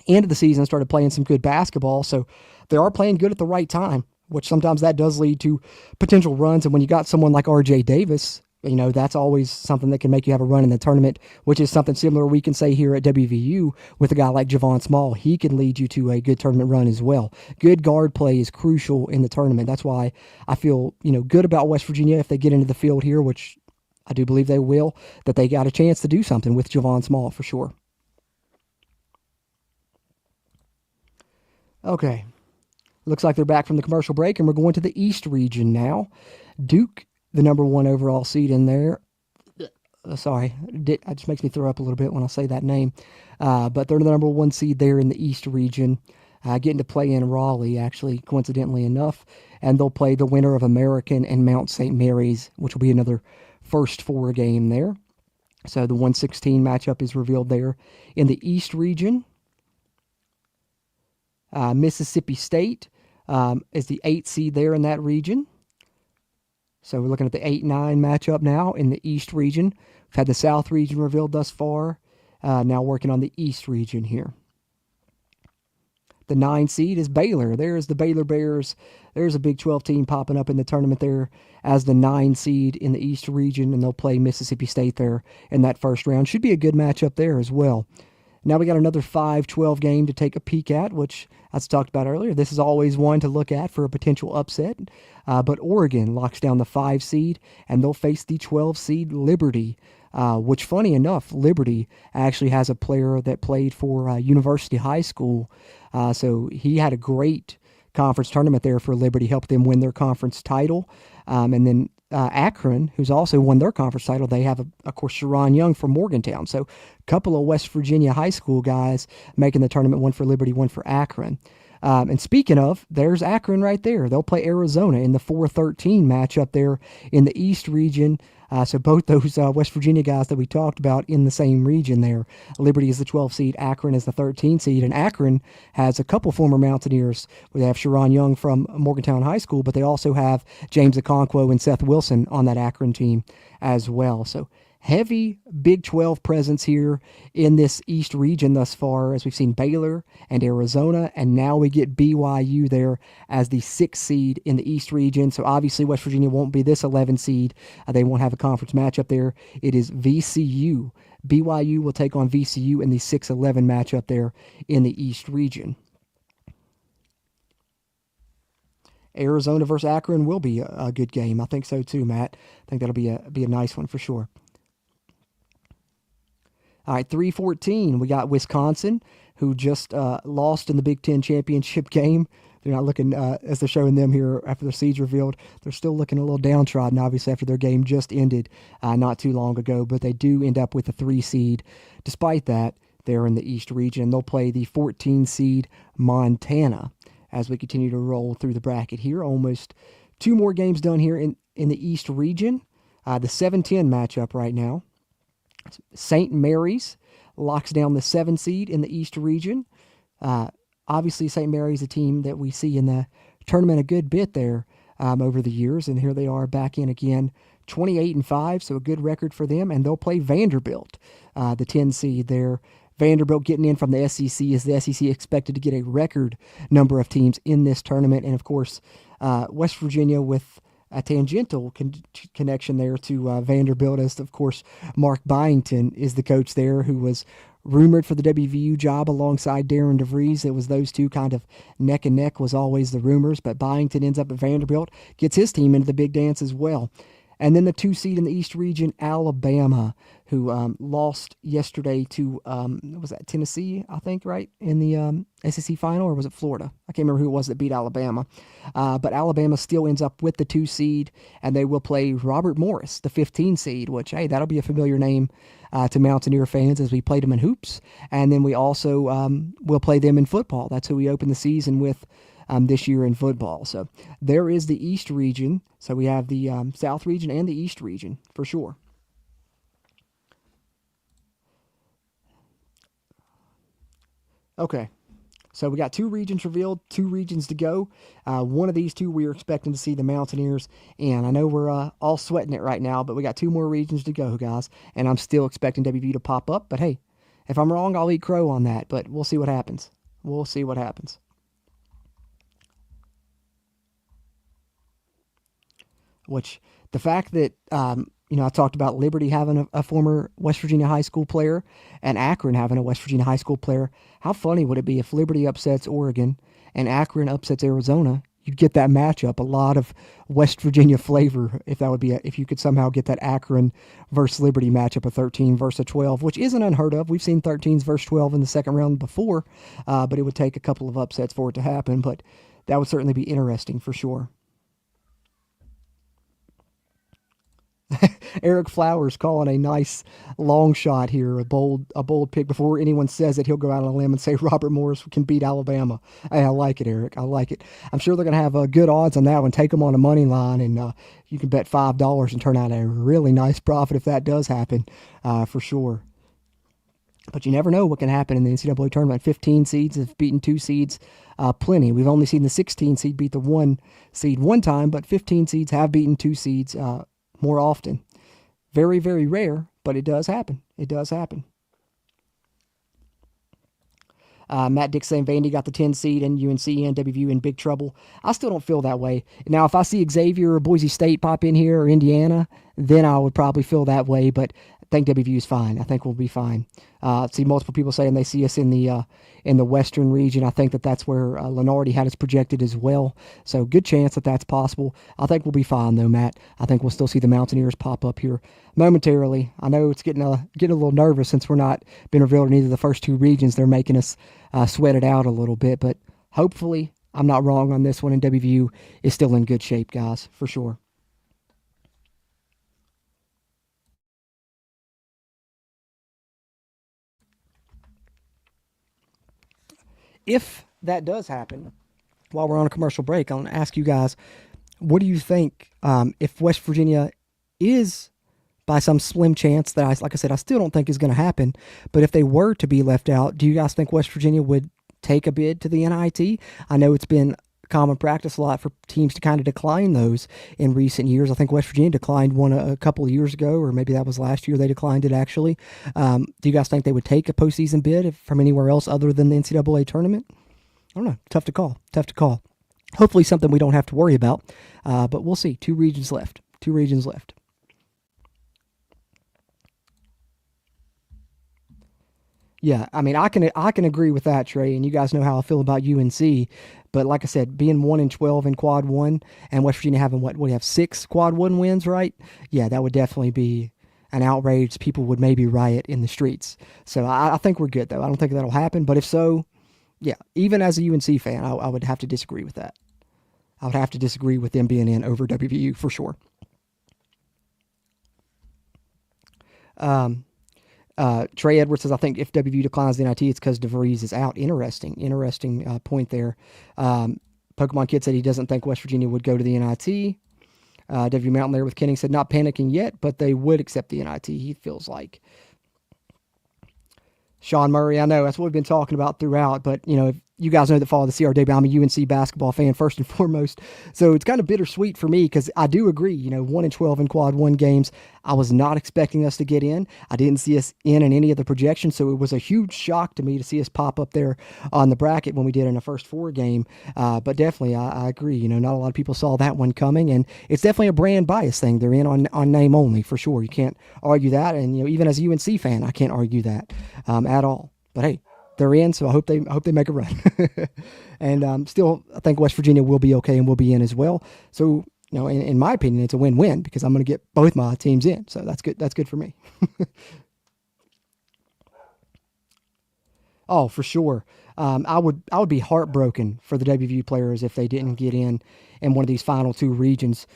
end of the season, started playing some good basketball. So they are playing good at the right time, which sometimes that does lead to potential runs. And when you got someone like R.J. Davis, that's always something that can make you have a run in the tournament, which is something similar we can say here at WVU with a guy like Javon Small. He can lead you to a good tournament run as well. Good guard play is crucial in the tournament. That's why I feel, good about West Virginia if they get into the field here, which I do believe they will, that they got a chance to do something with Javon Small for sure. Okay. Looks like they're back from the commercial break, and we're going to the East region now. Duke, the number one overall seed in there. Sorry, it just makes me throw up a little bit when I say that name. But they're the number one seed there in the East region, getting to play in Raleigh, actually, coincidentally enough. And they'll play the winner of American and Mount St. Mary's, which will be another first four game there. So the 116 matchup is revealed there in the East region. Mississippi State is the 8th seed there in that region. So we're looking at the 8-9 matchup now in the East region. We've had the South region revealed thus far. Now working on the East region here. The 9 seed is Baylor. There's the Baylor Bears. There's a Big 12 team popping up in the tournament there as the 9 seed in the East region, and they'll play Mississippi State there in that first round. Should be a good matchup there as well. Now we got another 5-12 game to take a peek at, which, as talked about earlier, this is always one to look at for a potential upset. But Oregon locks down the 5 seed, and they'll face the 12 seed Liberty, which, funny enough, Liberty actually has a player that played for University High School. So he had a great conference tournament there for Liberty, helped them win their conference title. And then Akron, who's also won their conference title, they have, of course, Sharon Young from Morgantown. So a couple of West Virginia high school guys making the tournament, one for Liberty, one for Akron. And speaking of, there's Akron right there. They'll play Arizona in the 4-13 matchup there in the East region. So both those West Virginia guys that we talked about in the same region there. Liberty is the 12 seed, Akron is the 13 seed, and Akron has a couple former Mountaineers. They have Sharon Young from Morgantown High School, but they also have James Okonkwo and Seth Wilson on that Akron team as well. So heavy Big 12 presence here in this East region thus far, as we've seen Baylor and Arizona, and now we get BYU there as the 6th seed in the East region. So obviously West Virginia won't be this 11 seed. They won't have a conference matchup there. It is VCU. BYU will take on VCU in the 6-11 matchup there in the East region. Arizona versus Akron will be a good game. I think so too, Matt. I think that'll be a nice one for sure. All right, 3:14, we got Wisconsin, who just lost in the Big Ten championship game. They're not looking, as they're showing them here after the seed's revealed, they're still looking a little downtrodden, obviously, after their game just ended not too long ago. But they do end up with a 3 seed. Despite that, they're in the East region. They'll play the 14 seed Montana as we continue to roll through the bracket here. Almost 2 more games done here in the East region. The 7-10 matchup right now. St. Mary's locks down the 7 seed in the East region. Obviously, St. Mary's a team that we see in the tournament a good bit there over the years, and here they are back in again, 28-5, so a good record for them, and they'll play Vanderbilt, the 10 seed there. Vanderbilt getting in from the SEC, is the SEC expected to get a record number of teams in this tournament, and of course, West Virginia with a tangential connection there to Vanderbilt, as of course Mark Byington is the coach there, who was rumored for the WVU job alongside Darren DeVries. It was those two kind of neck and neck was always the rumors, but Byington ends up at Vanderbilt, gets his team into the big dance as well. And then the 2 seed in the East region, Alabama, who lost yesterday to, was that Tennessee, I think, right, in the SEC final, or was it Florida? I can't remember who it was that beat Alabama. But Alabama still ends up with the 2 seed, and they will play Robert Morris, the 15 seed, which, hey, that'll be a familiar name to Mountaineer fans, as we played them in hoops. And then we also will play them in football. That's who we open the season with this year in football. So there is the East region. So we have the South region and the East region for sure. Okay, so we got 2 regions revealed, 2 regions to go. One of these 2 we are expecting to see the Mountaineers, and I know we're all sweating it right now, but we got 2 more regions to go, guys, and I'm still expecting WVU to pop up, but hey, if I'm wrong, I'll eat crow on that, but we'll see what happens. We'll see what happens. Which, the fact that, I talked about Liberty having a former West Virginia high school player and Akron having a West Virginia high school player. How funny would it be if Liberty upsets Oregon and Akron upsets Arizona? You'd get that matchup, a lot of West Virginia flavor, if you could somehow get that Akron versus Liberty matchup, a 13 versus a 12, which isn't unheard of. We've seen 13s versus 12 in the second round before, but it would take a couple of upsets for it to happen, but that would certainly be interesting for sure. Eric Flowers calling a nice long shot here, a bold pick. Before anyone says it, he'll go out on a limb and say Robert Morris can beat Alabama. Hey, I like it, Eric. I like it. I'm sure they're going to have good odds on that one. Take them on a money line, and you can bet $5 and turn out a really nice profit if that does happen, for sure. But you never know what can happen in the NCAA tournament. 15 seeds have beaten 2 seeds plenty. We've only seen the 16 seed beat the 1 seed one time, but 15 seeds have beaten 2 seeds more often. Very, very rare, but it does happen. It does happen. Matt Dick saying Vandy got the 10 seed and UNC and WVU in big trouble. I still don't feel that way. Now, if I see Xavier or Boise State pop in here or Indiana, then I would probably feel that way, but I think WVU is fine. I think we'll be fine. I see multiple people saying they see us in the Western region. I think that's where Lenardi had us projected as well. So good chance that that's possible. I think we'll be fine though, Matt. I think we'll still see the Mountaineers pop up here momentarily. I know it's getting a little nervous since we're not been revealed in either of the first 2 regions. They're making us sweat it out a little bit, but hopefully I'm not wrong on this one, and WVU is still in good shape, guys, for sure. If that does happen, while we're on a commercial break, I want to ask you guys, what do you think if West Virginia is, by some slim chance that, like I said, I still don't think is going to happen, but if they were to be left out, do you guys think West Virginia would take a bid to the NIT? I know it's been common practice a lot for teams to kind of decline those in recent years. I think West Virginia declined one a couple of years ago, or maybe that was last year they declined it actually. Do you guys think they would take a postseason bid from anywhere else other than the NCAA tournament? I don't know. Tough to call. Hopefully something we don't have to worry about, but we'll see. 2 regions left. Yeah, I mean, I can agree with that, Trey, and you guys know how I feel about UNC. But like I said, being 1-12 in Quad 1 and West Virginia having what do you have, 6 Quad 1 wins, right? Yeah, that would definitely be an outrage. People would maybe riot in the streets. So I think we're good, though. I don't think that'll happen. But if so, yeah, even as a UNC fan, I would have to disagree with that. I would have to disagree with them being in over WVU for sure. Trey Edwards says, I think if WVU declines the NIT, it's because DeVries is out. Interesting point there. Pokemon Kid said he doesn't think West Virginia would go to the NIT. W Mountain there with Kenning said, not panicking yet, but they would accept the NIT, he feels like. Sean Murray, I know that's what we've been talking about throughout, but if you guys know that follow the CRW, I'm a UNC basketball fan first and foremost. So it's kind of bittersweet for me because I do agree, 1-12 in Quad 1 games. I was not expecting us to get in. I didn't see us in any of the projections. So it was a huge shock to me to see us pop up there on the bracket when we did in the first 4 game. But definitely, I agree. Not a lot of people saw that one coming, and it's definitely a brand bias thing. They're in on name only for sure. You can't argue that. And, even as a UNC fan, I can't argue that at all. But hey, they're in, so I hope they make a run. And still, I think West Virginia will be okay and will be in as well. So, in my opinion, it's a win-win because I'm going to get both my teams in. So that's good. That's good for me. Oh, for sure. I would be heartbroken for the WVU players if they didn't get in one of these final 2 regions,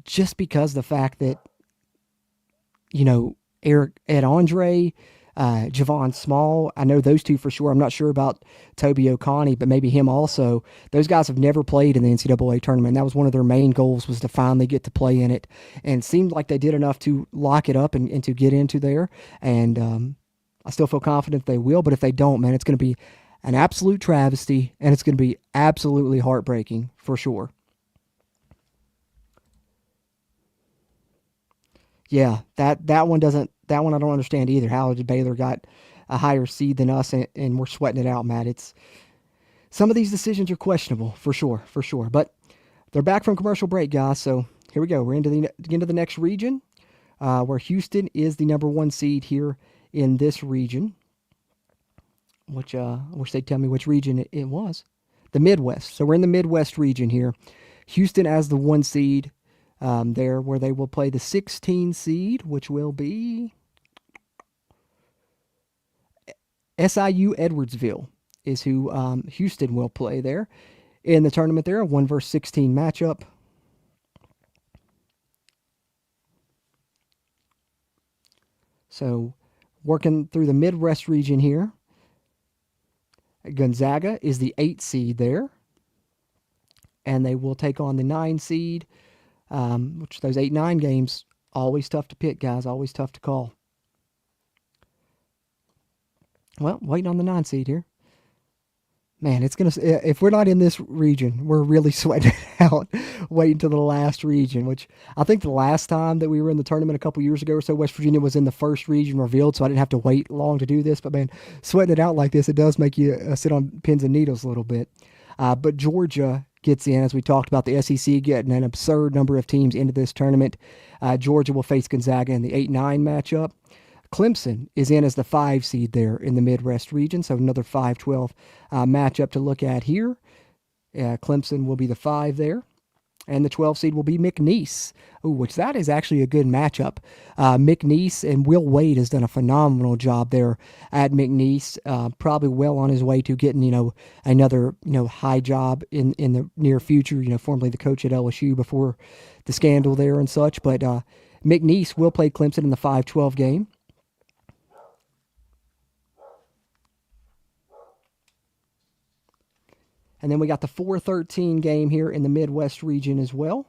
just because the fact that Ed Andre. Javon Small, I know those 2 for sure. I'm not sure about Toby O'Connie, but maybe him also. Those guys have never played in the NCAA tournament. That was one of their main goals, was to finally get to play in it. And it seemed like they did enough to lock it up and to get into there. And I still feel confident they will, but if they don't, man, it's going to be an absolute travesty, and it's going to be absolutely heartbreaking for sure. Yeah, that one I don't understand either. How did Baylor got a higher seed than us and we're sweating it out, Matt? Some of these decisions are questionable for sure. But they're back from commercial break, guys. So here we go. We're into the next region, where Houston is the number 1 seed here in this region. Which I wish they'd tell me which region it was. The Midwest. So we're in the Midwest region here. Houston as the 1 seed. There where they will play the 16 seed, which will be SIU Edwardsville is who Houston will play there in the tournament there, a 1-16 matchup. So working through the Midwest region here, Gonzaga is the 8 seed there, and they will take on the 9 seed. Which those 8-9 games, always tough to pick, guys, always tough to call. Well, waiting on the 9 seed here. Man, it's going to, if we're not in this region, we're really sweating it out, waiting until the last region, which I think the last time that we were in the tournament a couple years ago or so, West Virginia was in the first region revealed, so I didn't have to wait long to do this. But man, sweating it out like this, it does make you sit on pins and needles a little bit. But Georgia gets in, as we talked about, the SEC getting an absurd number of teams into this tournament. Georgia will face Gonzaga in the 8-9 matchup. Clemson is in as the 5 seed there in the Midwest region, so another 5-12 matchup to look at here. Clemson will be the 5 there. And the 12 seed will be McNeese, which that is actually a good matchup. McNeese and Will Wade has done a phenomenal job there at McNeese. Probably well on his way to getting, another, high job in the near future, formerly the coach at LSU before the scandal there and such. But McNeese will play Clemson in the 5-12 game. And then we got the 4-13 game here in the Midwest region as well.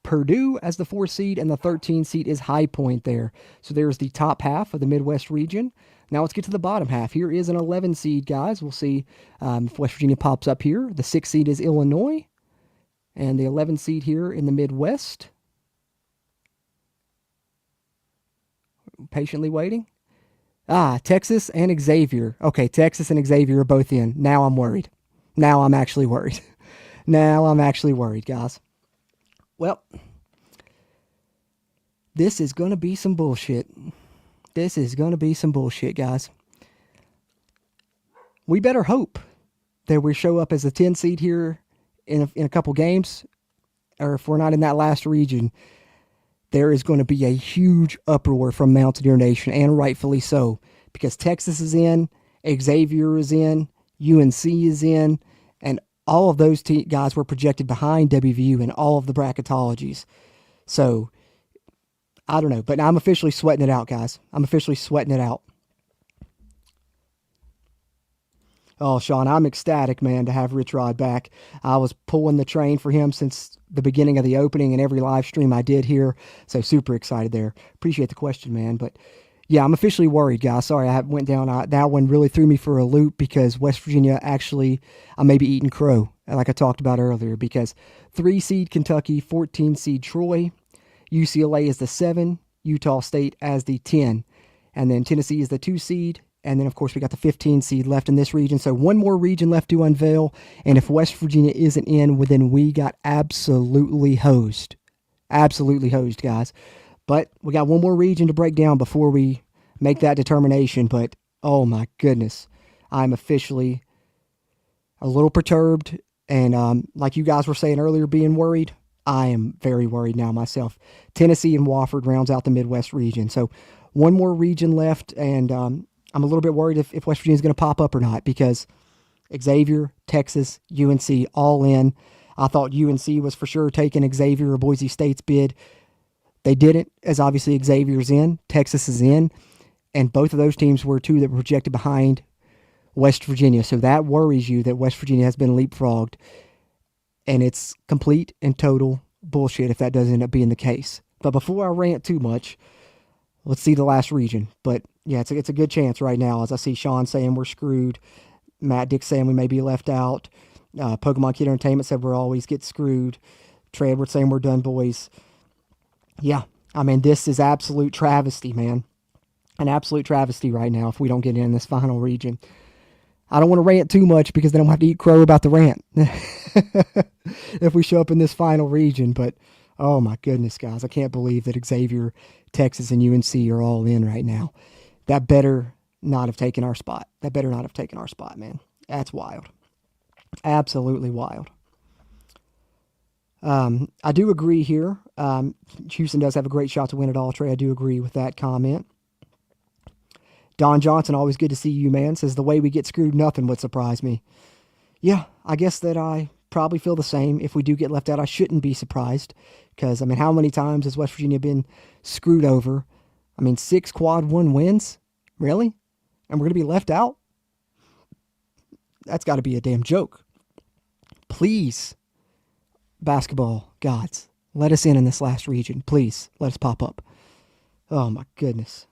Purdue as the 4 seed, and the 13 seed is High Point there. So there's the top half of the Midwest region. Now let's get to the bottom half. Here is an 11 seed, guys. We'll see if West Virginia pops up here. The 6 seed is Illinois, and the 11 seed here in the Midwest. Patiently waiting. Texas and Xavier. Okay, Texas and Xavier are both in. Now I'm worried. Now I'm actually worried. Guys. Well, this is going to be some bullshit. This is going to be some bullshit, guys. We better hope that we show up as a 10 seed here in a couple games, or if we're not in that last region, there is going to be a huge uproar from Mountaineer Nation, and rightfully so, because Texas is in, Xavier is in, UNC is in, and all of those guys were projected behind WVU in all of the bracketologies. So, I don't know, but I'm officially sweating it out, guys. I'm officially sweating it out. Oh, Sean, I'm ecstatic, man, to have Rich Rod back. I was pulling the train for him since the beginning of the opening and every live stream I did here, so super excited there. Appreciate the question, man, but yeah, I'm officially worried, guys. Sorry, I went down. That one really threw me for a loop because West Virginia actually, I may be eating crow, like I talked about earlier, because 3 seed Kentucky, 14 seed Troy, UCLA is the 7, Utah State as the 10, and then Tennessee is the 2 seed. And then, of course, we got the 15 seed left in this region. So one more region left to unveil. And if West Virginia isn't in, well, then we got absolutely hosed. Absolutely hosed, guys. But we got one more region to break down before we make that determination. But, oh, my goodness. I'm officially a little perturbed. And like you guys were saying earlier, being worried, I am very worried now myself. Tennessee and Wofford rounds out the Midwest region. So one more region left, and I'm a little bit worried if West Virginia is going to pop up or not, because Xavier, Texas, UNC, all in. I thought UNC was for sure taking Xavier or Boise State's bid. They didn't, as obviously Xavier's in, Texas is in, and both of those teams were 2 that were projected behind West Virginia. So that worries you that West Virginia has been leapfrogged, and it's complete and total bullshit if that does end up being the case. But before I rant too much, let's see the last region. But yeah, it's a good chance right now, as I see Sean saying we're screwed, Matt Dick saying we may be left out, Pokemon Kid Entertainment said we'll always get screwed, Trey Edwards saying we're done, boys. Yeah, I mean, this is absolute travesty, man. An absolute travesty right now if we don't get in this final region. I don't want to rant too much because then I'm going to have to eat crow about the rant if we show up in this final region. But, oh my goodness, guys, I can't believe that Xavier, Texas, and UNC are all in right now. That better not have taken our spot. That better not have taken our spot, man. That's wild. Absolutely wild. I do agree here. Houston does have a great shot to win it all, Trey. I do agree with that comment. Don Johnson, always good to see you, man, says the way we get screwed, nothing would surprise me. Yeah, I guess that I probably feel the same. If we do get left out, I shouldn't be surprised because, I mean, how many times has West Virginia been screwed over? I mean, 6 quad 1 wins? Really? And we're going to be left out? That's got to be a damn joke. Please, basketball gods, let us in this last region. Please, let us pop up. Oh, my goodness.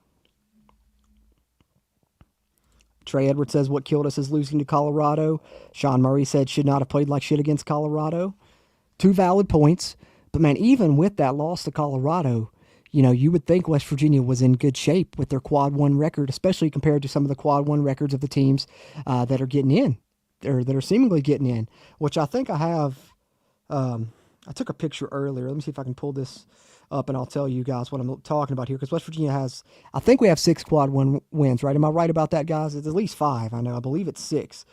Trey Edwards says what killed us is losing to Colorado. Sean Murray said should not have played like shit against Colorado. 2 valid points. But, man, even with that loss to Colorado, you know, you would think West Virginia was in good shape with their quad 1 record, especially compared to some of the quad 1 records of the teams that are getting in, or that are seemingly getting in, which I think I have. I took a picture earlier. Let me see if I can pull this up and I'll tell you guys what I'm talking about here, because West Virginia has, I think we have 6 quad 1 wins, right? Am I right about that, guys? It's at least 5. I believe it's 6.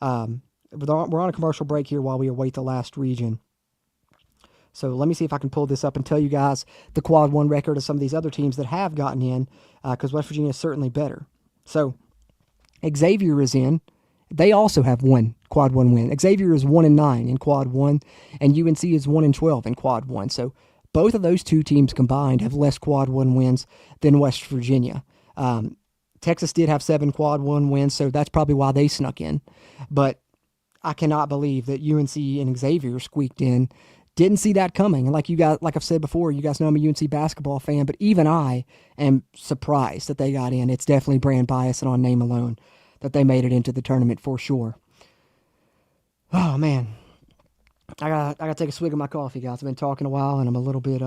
We're on a commercial break here while we await the last region. So let me see if I can pull this up and tell you guys the quad 1 record of some of these other teams that have gotten in, because West Virginia is certainly better. So Xavier is in. They also have 1 quad 1 win. Xavier is 1-9 in quad 1, and UNC is 1-12 in quad 1. So both of those 2 teams combined have less quad 1 wins than West Virginia. Texas did have 7 quad 1 wins, so that's probably why they snuck in. But I cannot believe that UNC and Xavier squeaked in. Didn't see that coming. And like I've said before, you guys know I'm a UNC basketball fan, but even I am surprised that they got in. It's definitely brand bias and on name alone that they made it into the tournament for sure. Oh man, I gotta take a swig of my coffee, guys. I've been talking a while, and I'm a little bit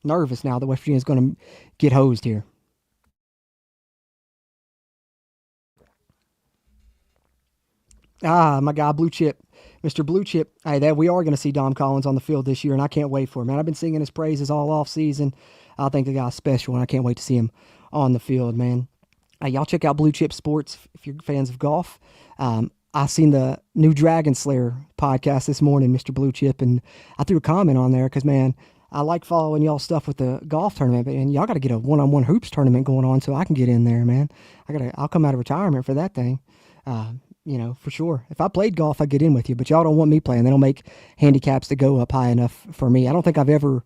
nervous now that West Virginia is going to get hosed here. My guy Blue Chip, Mr. Blue Chip, hey, that we are going to see Dom Collins on the field this year, and I can't wait for him. Man, I've been singing his praises all off season. I think the guy's special, and I can't wait to see him on the field, man. Hey, y'all check out Blue Chip Sports if you're fans of golf. I seen the new Dragon Slayer podcast this morning, Mr. Blue Chip, and I threw a comment on there because, man, I like following y'all stuff with the golf tournament, and y'all got to get a one-on-one hoops tournament going on so I can get in there, man. I'll come out of retirement for that thing. For sure. If I played golf, I'd get in with you, but y'all don't want me playing. They don't make handicaps that go up high enough for me. I don't think I've ever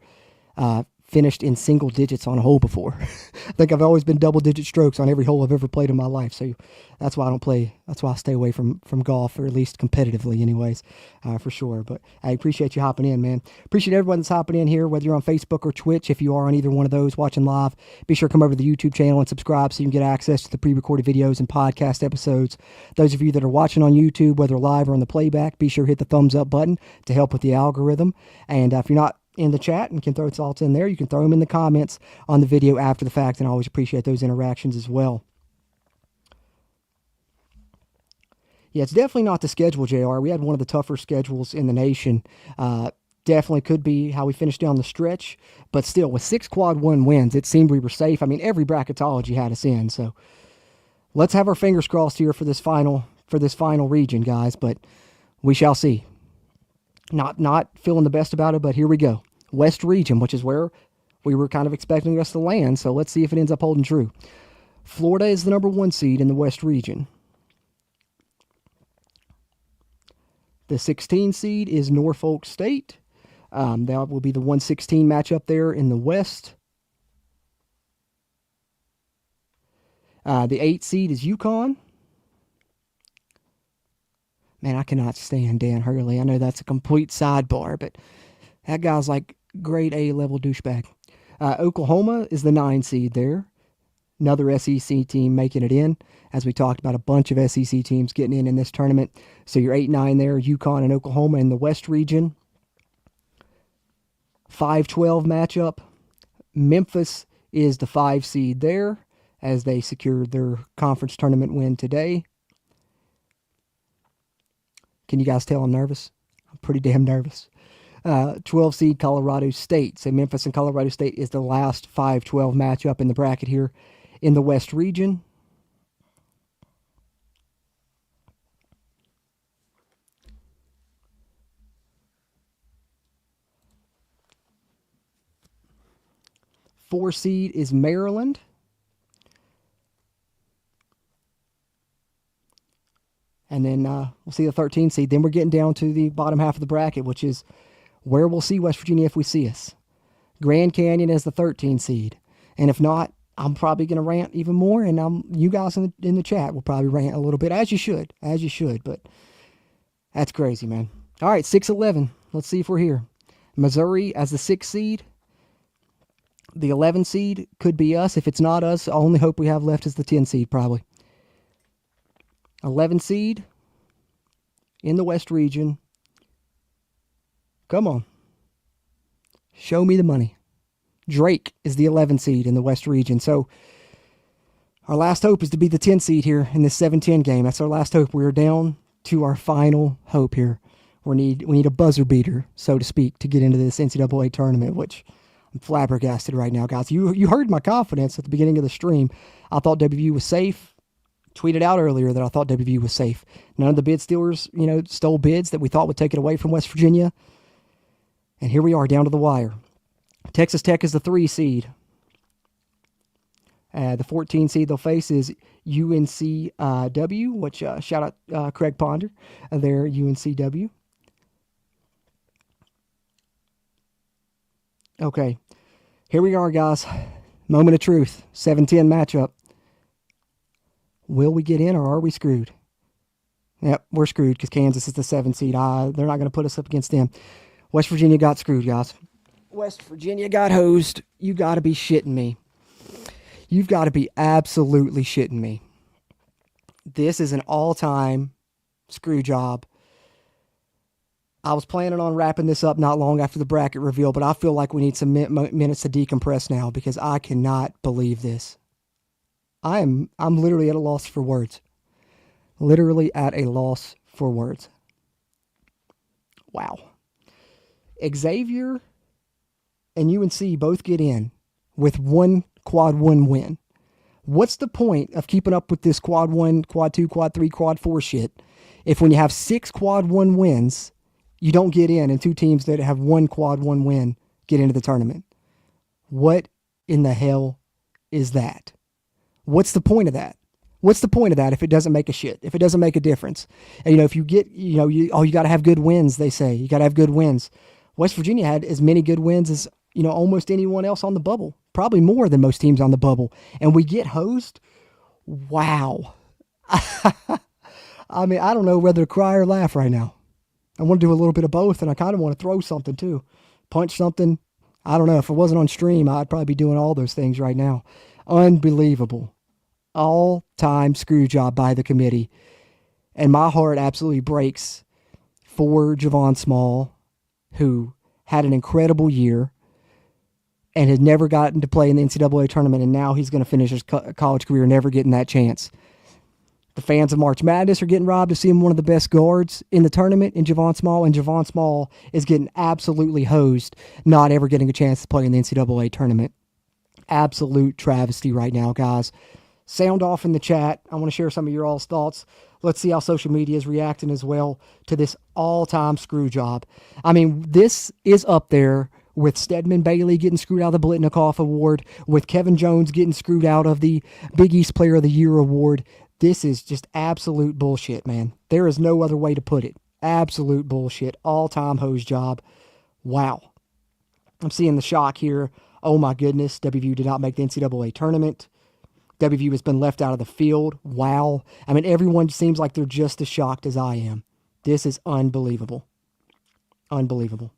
finished in single digits on a hole before. I think I've always been double-digit strokes on every hole I've ever played in my life, so that's why I don't play. That's why I stay away from golf, or at least competitively anyways, for sure. But I appreciate you hopping in, man. Appreciate everyone that's hopping in here, whether you're on Facebook or Twitch. If you are on either one of those watching live, be sure to come over to the YouTube channel and subscribe so you can get access to the pre-recorded videos and podcast episodes. Those of you that are watching on YouTube, whether live or on the playback, be sure to hit the thumbs up button to help with the algorithm. And if you're not in the chat and can throw thoughts in there, you can throw them in the comments on the video after the fact, and I always appreciate those interactions as well. Yeah, it's definitely not the schedule, JR. We had one of the tougher schedules in the nation. Definitely could be how we finished down the stretch, but still, with 6 quad 1 wins, it seemed we were safe. I mean, every bracketology had us in, so let's have our fingers crossed here for this final region, guys, but we shall see. Not feeling the best about it, but here we go. West region, which is where we were kind of expecting us to land, so let's see if it ends up holding true. Florida is the number 1 seed in the West region. The 16 seed is Norfolk State. That will be the 116 matchup there in the West. The 8 seed is UConn. Man, I cannot stand Dan Hurley. I know that's a complete sidebar, but that guy's like grade A level douchebag. Oklahoma is the 9 seed there. Another SEC team making it in. As we talked about, a bunch of SEC teams getting in this tournament. So you're 8-9 there, UConn and Oklahoma in the West region. 5-12 matchup. Memphis is the 5 seed there, as they secured their conference tournament win today. Can you guys tell I'm nervous? I'm pretty damn nervous. 12 seed Colorado State. So Memphis and Colorado State is the last 5-12 matchup in the bracket here in the West region. Four seed is Maryland. And then we'll see the 13 seed. Then we're getting down to the bottom half of the bracket, which is where we'll see West Virginia if we see us. Grand Canyon is the 13 seed. And if not, I'm probably going to rant even more. And you guys in the chat will probably rant a little bit, as you should. But that's crazy, man. All right, 6-11. Let's see if we're here. Missouri as the 6th seed. The 11 seed could be us. If it's not us, the only hope we have left is the 10 seed, probably. 11 seed in the West region. Come on. Show me the money. Drake is the 11 seed in the West region. So our last hope is to be the 10 seed here in this 7-10 game. That's our last hope. We're down to our final hope here. We need a buzzer beater, so to speak, to get into this NCAA tournament, which I'm flabbergasted right now, guys. You heard my confidence at the beginning of the stream. I thought WVU was safe. Tweeted out earlier that I thought WVU was safe. None of the bid stealers, stole bids that we thought would take it away from West Virginia. And here we are, down to the wire. Texas Tech is the 3 seed. The 14 seed they'll face is UNCW, which shout out Craig Ponder there, UNCW. Okay, here we are, guys. Moment of truth, 7-10 matchup. Will we get in, or are we screwed? Yep, we're screwed because Kansas is the 7 seed. They're not going to put us up against them. West Virginia got screwed, guys. West Virginia got hosed. You got to be shitting me. You've got to be absolutely shitting me. This is an all-time screw job. I was planning on wrapping this up not long after the bracket reveal, but I feel like we need some minutes to decompress now because I cannot believe this. I'm literally at a loss for words. Literally at a loss for words. Wow. Xavier and UNC both get in with one quad 1 win. What's the point of keeping up with this quad 1, quad 2, quad 3, quad 4 shit if when you have 6 quad 1 wins, you don't get in, and 2 teams that have 1 quad 1 win get into the tournament? What in the hell is that? What's the point of that? What's the point of that if it doesn't make a shit, if it doesn't make a difference? And, if you get, you got to have good wins, they say. You got to have good wins. West Virginia had as many good wins as, almost anyone else on the bubble. Probably more than most teams on the bubble. And we get hosed? Wow. I mean, I don't know whether to cry or laugh right now. I want to do a little bit of both, and I kind of want to throw something too. Punch something. I don't know. If it wasn't on stream, I'd probably be doing all those things right now. Unbelievable. All-time screw job by the committee. And my heart absolutely breaks for Javon Small, who had an incredible year and had never gotten to play in the NCAA tournament, and now he's going to finish his college career never getting that chance. The fans of March Madness are getting robbed to see him one of the best guards in the tournament in Javon Small, and Javon Small is getting absolutely hosed, not ever getting a chance to play in the NCAA tournament. Absolute travesty right now, guys. Sound off in the chat. I want to share some of your all's thoughts. Let's see how social media is reacting as well to this all-time screw job. I mean, this is up there with Stedman Bailey getting screwed out of the Blitnikoff Award, with Kevin Jones getting screwed out of the Big East Player of the Year Award. This is just absolute bullshit, man. There is no other way to put it. Absolute bullshit. All-time hose job. Wow. I'm seeing the shock here. Oh my goodness. WVU did not make the NCAA tournament. WVU has been left out of the field. Wow. I mean, everyone seems like they're just as shocked as I am. This is unbelievable. Unbelievable.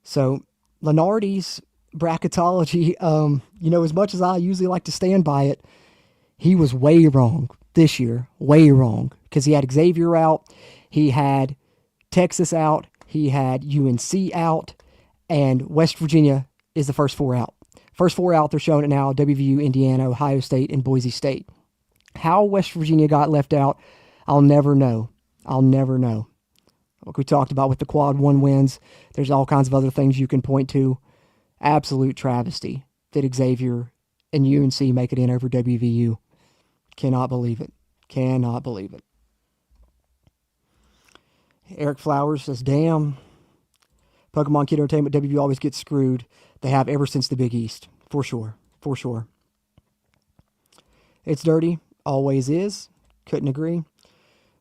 So, Lenardi's bracketology, as much as I usually like to stand by it, he was way wrong this year. Way wrong. Because he had Xavier out. He had Texas out. He had UNC out. And West Virginia is the first 4 out. First 4 out, they're showing it now: WVU, Indiana, Ohio State, and Boise State. How West Virginia got left out, I'll never know. I'll never know. Like we talked about with the quad 1 wins, there's all kinds of other things you can point to. Absolute travesty that Xavier and UNC make it in over WVU. Cannot believe it. Cannot believe it. Eric Flowers says, damn. Pokemon Kid Entertainment, WVU always gets screwed. They have ever since the Big East. For sure. For sure. It's dirty. Always is. Couldn't agree.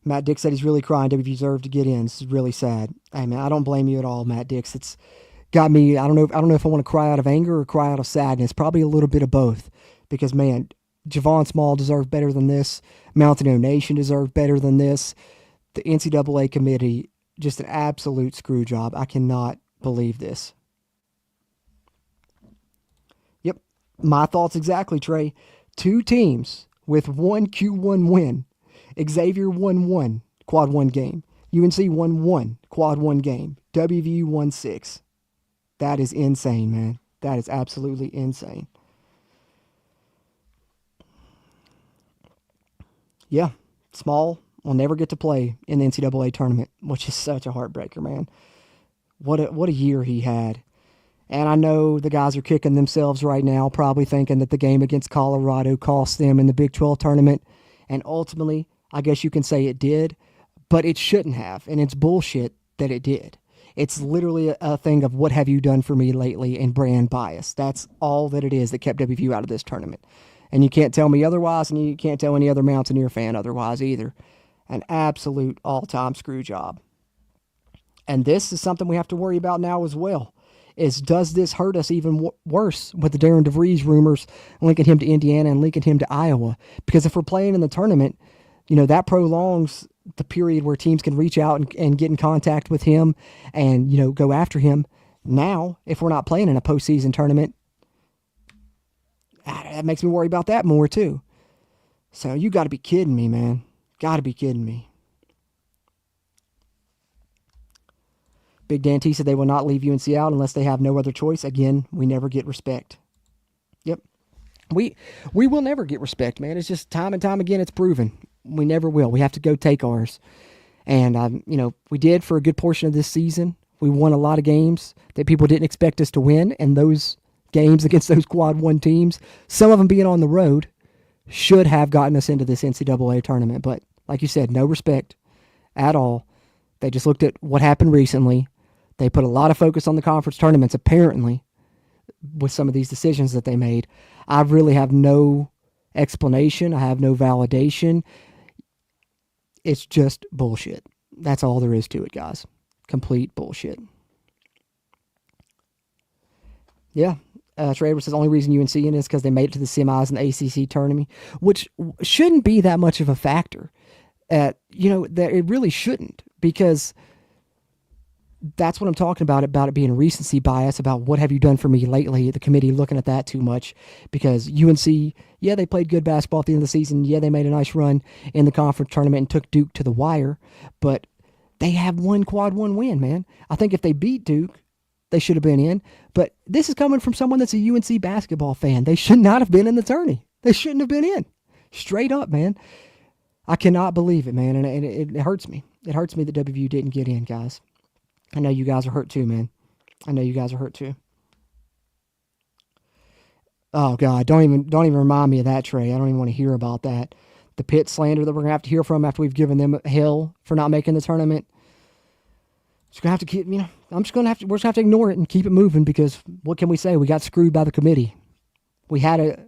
Matt Dix said he's really crying. WVU deserved to get in. This is really sad. Hey, man, I don't blame you at all, Matt Dix. It's got me. I don't know if I want to cry out of anger or cry out of sadness. Probably a little bit of both. Because, man, Javon Small deserved better than this. Mountaineer Nation deserved better than this. The NCAA committee, just an absolute screw job. I cannot believe this. Yep. My thoughts exactly, Trey. 2 teams with 1 Q1 win. Xavier won 1 quad 1 game. UNC won 1 quad 1 game. WVU won 6. That is insane, man. That is absolutely insane. Yeah, Small will never get to play in the NCAA tournament, which is such a heartbreaker, man. What a year he had. And I know the guys are kicking themselves right now, probably thinking that the game against Colorado cost them in the Big 12 tournament. And ultimately, I guess you can say it did, but it shouldn't have. And it's bullshit that it did. It's literally a thing of what have you done for me lately and brand bias. That's all that it is that kept WVU out of this tournament. And you can't tell me otherwise, and you can't tell any other Mountaineer fan otherwise either. An absolute all-time screw job. And this is something we have to worry about now as well. Does this hurt us even worse with the Darren DeVries rumors linking him to Indiana and linking him to Iowa? Because if we're playing in the tournament, that prolongs the period where teams can reach out and get in contact with him and, go after him. Now, if we're not playing in a postseason tournament, that makes me worry about that more too. So you got to be kidding me, man. Got to be kidding me. Big Dan T said they will not leave UNC out unless they have no other choice. Again, we never get respect. Yep. We will never get respect, man. It's just time and time again it's proven. We never will. We have to go take ours. And, we did for a good portion of this season. We won a lot of games that people didn't expect us to win, and those games against those Quad 1 teams, some of them being on the road, should have gotten us into this NCAA tournament. But like you said, no respect at all. They just looked at what happened recently. They put a lot of focus on the conference tournaments, apparently, with some of these decisions that they made. I really have no explanation. I have no validation. It's just bullshit. That's all there is to it, guys. Complete bullshit. Yeah. Trey Edwards says the only reason UNC in is because they made it to the semis in the ACC tournament, which shouldn't be that much of a factor. That it really shouldn't, because that's what I'm talking about it being recency bias, about what have you done for me lately, the committee looking at that too much, because UNC, yeah, they played good basketball at the end of the season. Yeah, they made a nice run in the conference tournament and took Duke to the wire, but they have one Quad 1 win, man. I think if they beat Duke, they should have been in, but this is coming from someone that's a UNC basketball fan. They should not have been in the tourney. They shouldn't have been in. Straight up, man. I cannot believe it, man, and it hurts me. It hurts me that WVU didn't get in, guys. I know you guys are hurt too, man. I know you guys are hurt too. Oh, God, don't even remind me of that, Trey. I don't even want to hear about that. The Pitt slander that we're going to have to hear from after we've given them hell for not making the tournament. Just going to have to keep, we're just going to have to ignore it and keep it moving, because what can we say? We got screwed by the committee. We had a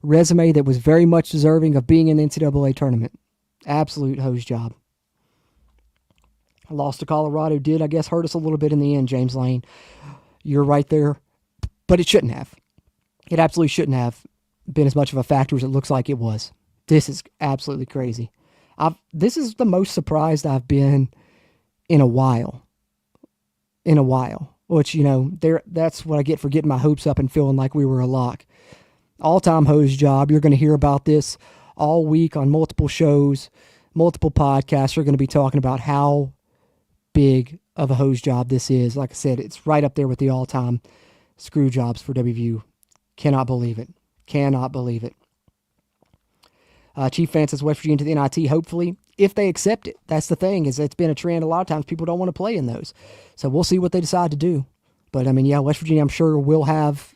resume that was very much deserving of being in the NCAA tournament. Absolute hose job. Lost to Colorado did, I guess, hurt us a little bit in the end, James Lane. You're right there. But it shouldn't have. It absolutely shouldn't have been as much of a factor as it looks like it was. This is absolutely crazy. This is the most surprised I've been in a while. Which, that's what I get for getting my hopes up and feeling like we were a lock. All-time hose job. You're going to hear about this all week on multiple shows, multiple podcasts. We're going to be talking about how big of a hose job this is. Like I said, it's right up there with the all-time screw jobs for WVU. Cannot believe it. Chief Fan says West Virginia to the NIT, hopefully, if they accept it. That's the thing, is it's been a trend. A lot of times people don't want to play in those. So we'll see what they decide to do. But, West Virginia, I'm sure, will have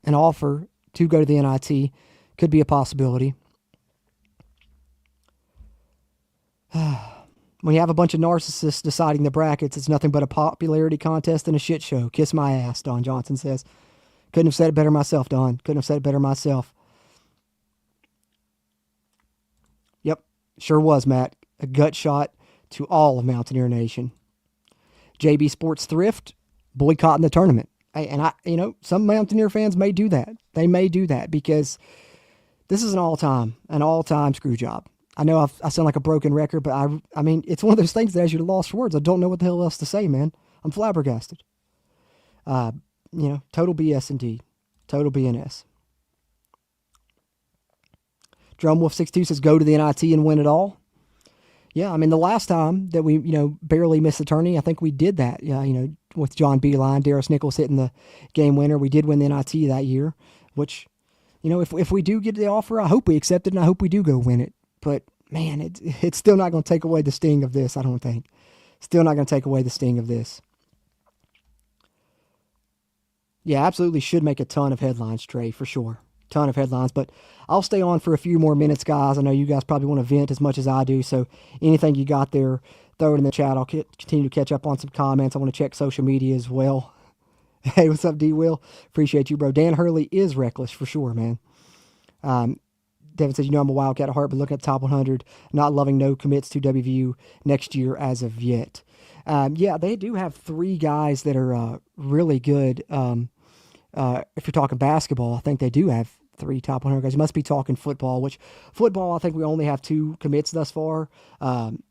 an offer to go to the NIT. Could be a possibility. When you have a bunch of narcissists deciding the brackets, it's nothing but a popularity contest and a shit show. Kiss my ass, Don Johnson says. Couldn't have said it better myself, Don. Couldn't have said it better myself. Yep, sure was, Matt. A gut shot to all of Mountaineer Nation. JB Sports Thrift, boycotting the tournament. And some Mountaineer fans may do that. They may do that because this is an all-time screw job. I know I sound like a broken record, but I mean, it's one of those things that has you lost for words. I don't know what the hell else to say, man. I'm flabbergasted. Total BS indeed. Total BNS. Drumwolf62 says go to the NIT and win it all. Yeah, I mean, the last time that we, barely missed the tourney, I think we did that. Yeah, with John Beeline, Darius Nichols hitting the game winner. We did win the NIT that year, which, if we do get the offer, I hope we accept it and I hope we do go win it. But, man, it's still not going to take away the sting of this, I don't think. Still not going to take away the sting of this. Yeah, absolutely should make a ton of headlines, Trey, for sure. Ton of headlines. But I'll stay on for a few more minutes, guys. I know you guys probably want to vent as much as I do, so anything you got there, throw it in the chat. I'll continue to catch up on some comments. I want to check social media as well. Hey, what's up, D-Will? Appreciate you, bro. Dan Hurley is reckless, for sure, man. Devin says, I'm a Wildcat at heart, but looking at the top 100, not loving no commits to WVU next year as of yet. Yeah, they do have 3 guys that are really good. If you're talking basketball, I think they do have 3 top 100 guys. You must be talking football, which football, I think we only have 2 commits thus far.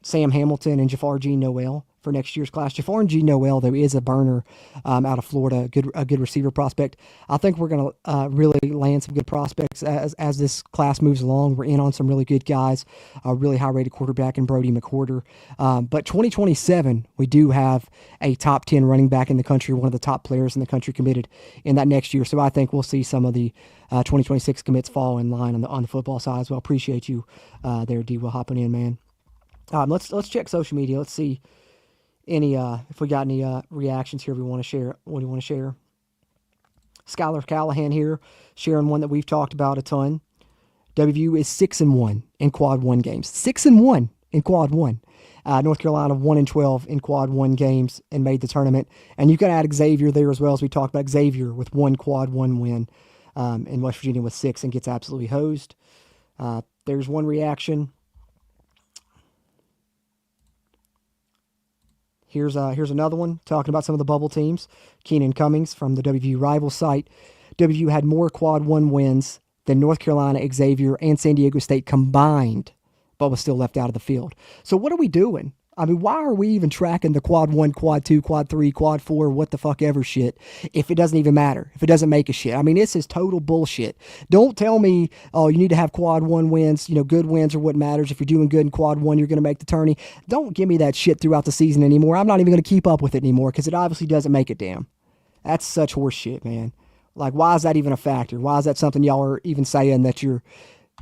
Sam Hamilton and Jafar G. Noel for next year's class. Jafar G. Noel, though, is a burner out of Florida, a good receiver prospect. I think we're going to really land some good prospects as this class moves along. We're in on some really good guys, a really high-rated quarterback in Brody McWhorter. But 2027, we do have a top 10 running back in the country, one of the top players in the country committed in that next year. So I think we'll see some of the 2026 commits fall in line on the football side as well. Appreciate you there, D. Will, hopping in, man. Let's check social media. Let's see any if we got any reactions here we want to share. What do you want to share? Skylar Callahan here, sharing one that we've talked about a ton. WVU is 6-1 in quad 1 games. 6-1 in quad 1. North Carolina 1-12 in quad 1 games and made the tournament. And you can add Xavier there as well, as we talked about. Xavier with 1 quad 1 win, and West Virginia with 6 and gets absolutely hosed. There's one reaction. Here's another one talking about some of the bubble teams. Keenan Cummings from the WVU rival site. WVU had more quad 1 wins than North Carolina, Xavier, and San Diego State combined, but was still left out of the field. So what are we doing? I mean, why are we even tracking the quad 1, quad 2, quad 3, quad 4, what the fuck ever shit if it doesn't even matter, if it doesn't make a shit? I mean, this is total bullshit. Don't tell me, oh, you need to have quad 1 wins, good wins are what matters. If you're doing good in quad 1, you're going to make the tourney. Don't give me that shit throughout the season anymore. I'm not even going to keep up with it anymore because it obviously doesn't make it, damn. That's such horse shit, man. Like, why is that even a factor? Why is that something y'all are even saying that you're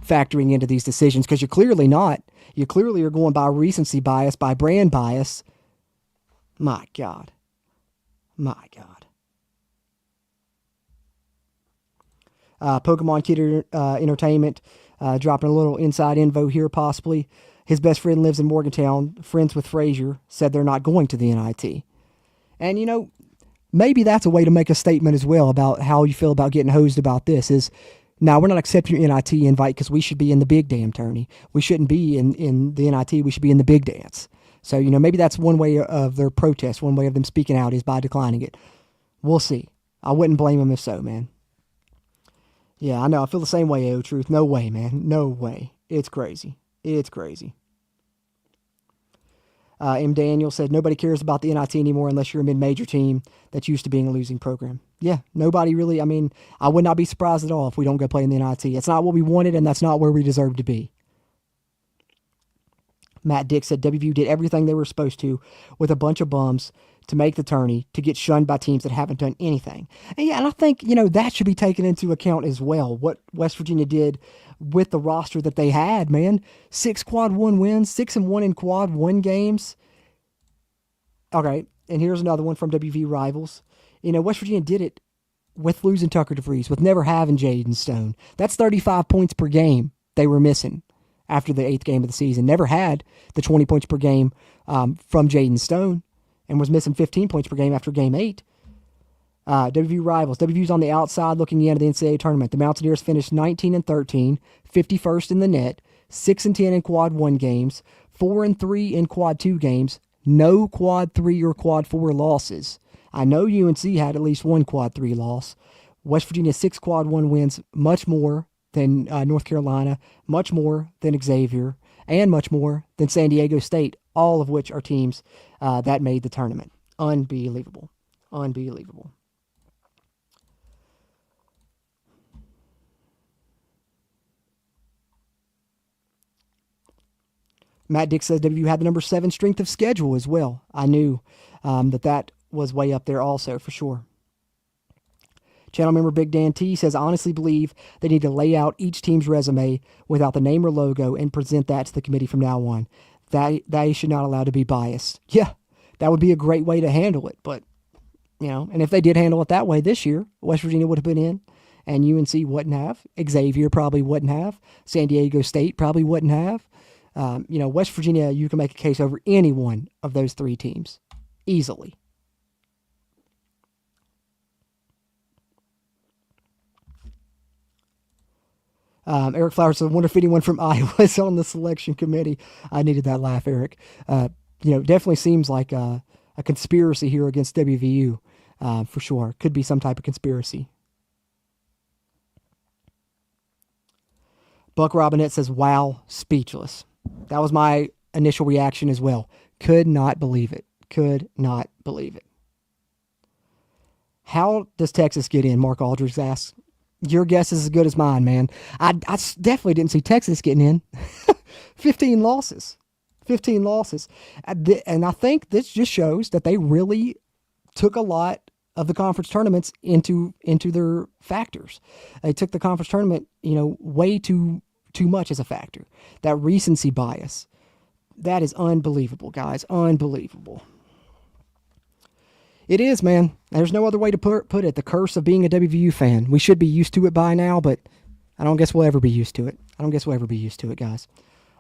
factoring into these decisions? Because you're clearly not. You clearly are going by recency bias, by brand bias. My God. My God. Pokemon Kid Entertainment dropping a little inside info here, possibly. His best friend lives in Morgantown, friends with Frazier, said they're not going to the NIT. And, maybe that's a way to make a statement as well about how you feel about getting hosed about this is, now, we're not accepting your NIT invite because we should be in the big damn tourney. We shouldn't be in the NIT. We should be in the big dance. So, maybe that's one way of their protest, one way of them speaking out is by declining it. We'll see. I wouldn't blame them if so, man. Yeah, I know. I feel the same way, Truth. No way, man. No way. It's crazy. It's crazy. M. Daniel said, nobody cares about the NIT anymore unless you're a mid-major team that's used to being a losing program. Yeah, nobody really, I would not be surprised at all if we don't go play in the NIT. It's not what we wanted, and that's not where we deserve to be. Matt Dick said, WVU did everything they were supposed to with a bunch of bums to make the tourney, to get shunned by teams that haven't done anything. And I think, that should be taken into account as well, what West Virginia did with the roster that they had, man. 6 quad 1 wins, 6-1 in quad 1 games. Okay, and here's another one from WV Rivals. West Virginia did it with losing Tucker DeVries, with never having Jaden Stone. That's 35 points per game they were missing after the 8th game of the season. Never had the 20 points per game from Jaden Stone, and was missing 15 points per game after game 8. WVU Rivals. WVU's on the outside looking in at the NCAA tournament. The Mountaineers finished 19-13, 51st in the net, 6-10 in quad 1 games, 4-3 in quad 2 games, no quad 3 or quad 4 losses. I know UNC had at least one quad 3 loss. West Virginia 6 quad 1 wins, much more than North Carolina, much more than Xavier, and much more than San Diego State, all of which are teams that made the tournament. Unbelievable. Unbelievable. Matt Dick says WVU had the number 7 strength of schedule as well. I knew that was way up there also, for sure. Channel member Big Dan T says, I honestly believe they need to lay out each team's resume without the name or logo and present that to the committee from now on. They should not allow to be biased. Yeah, that would be a great way to handle it. But, and if they did handle it that way this year, West Virginia would have been in, and UNC wouldn't have. Xavier probably wouldn't have. San Diego State probably wouldn't have. West Virginia, you can make a case over any one of those 3 teams easily. Eric Flowers said, I wonder if anyone from Iowa is on the selection committee. I needed that laugh, Eric. Definitely seems like a conspiracy here against WVU, for sure. Could be some type of conspiracy. Buck Robinette says, wow, speechless. That was my initial reaction as well. Could not believe it. Could not believe it. How does Texas get in? Mark Aldridge asks. Your guess is as good as mine, man. I definitely didn't see Texas getting in. 15 losses. 15 losses. And I think this just shows that they really took a lot of the conference tournaments into their factors. They took the conference tournament, way too much as a factor. That recency bias. That is unbelievable, guys. Unbelievable. It is, man. There's no other way to put it. The curse of being a WVU fan. We should be used to it by now, but I don't guess we'll ever be used to it. Guys.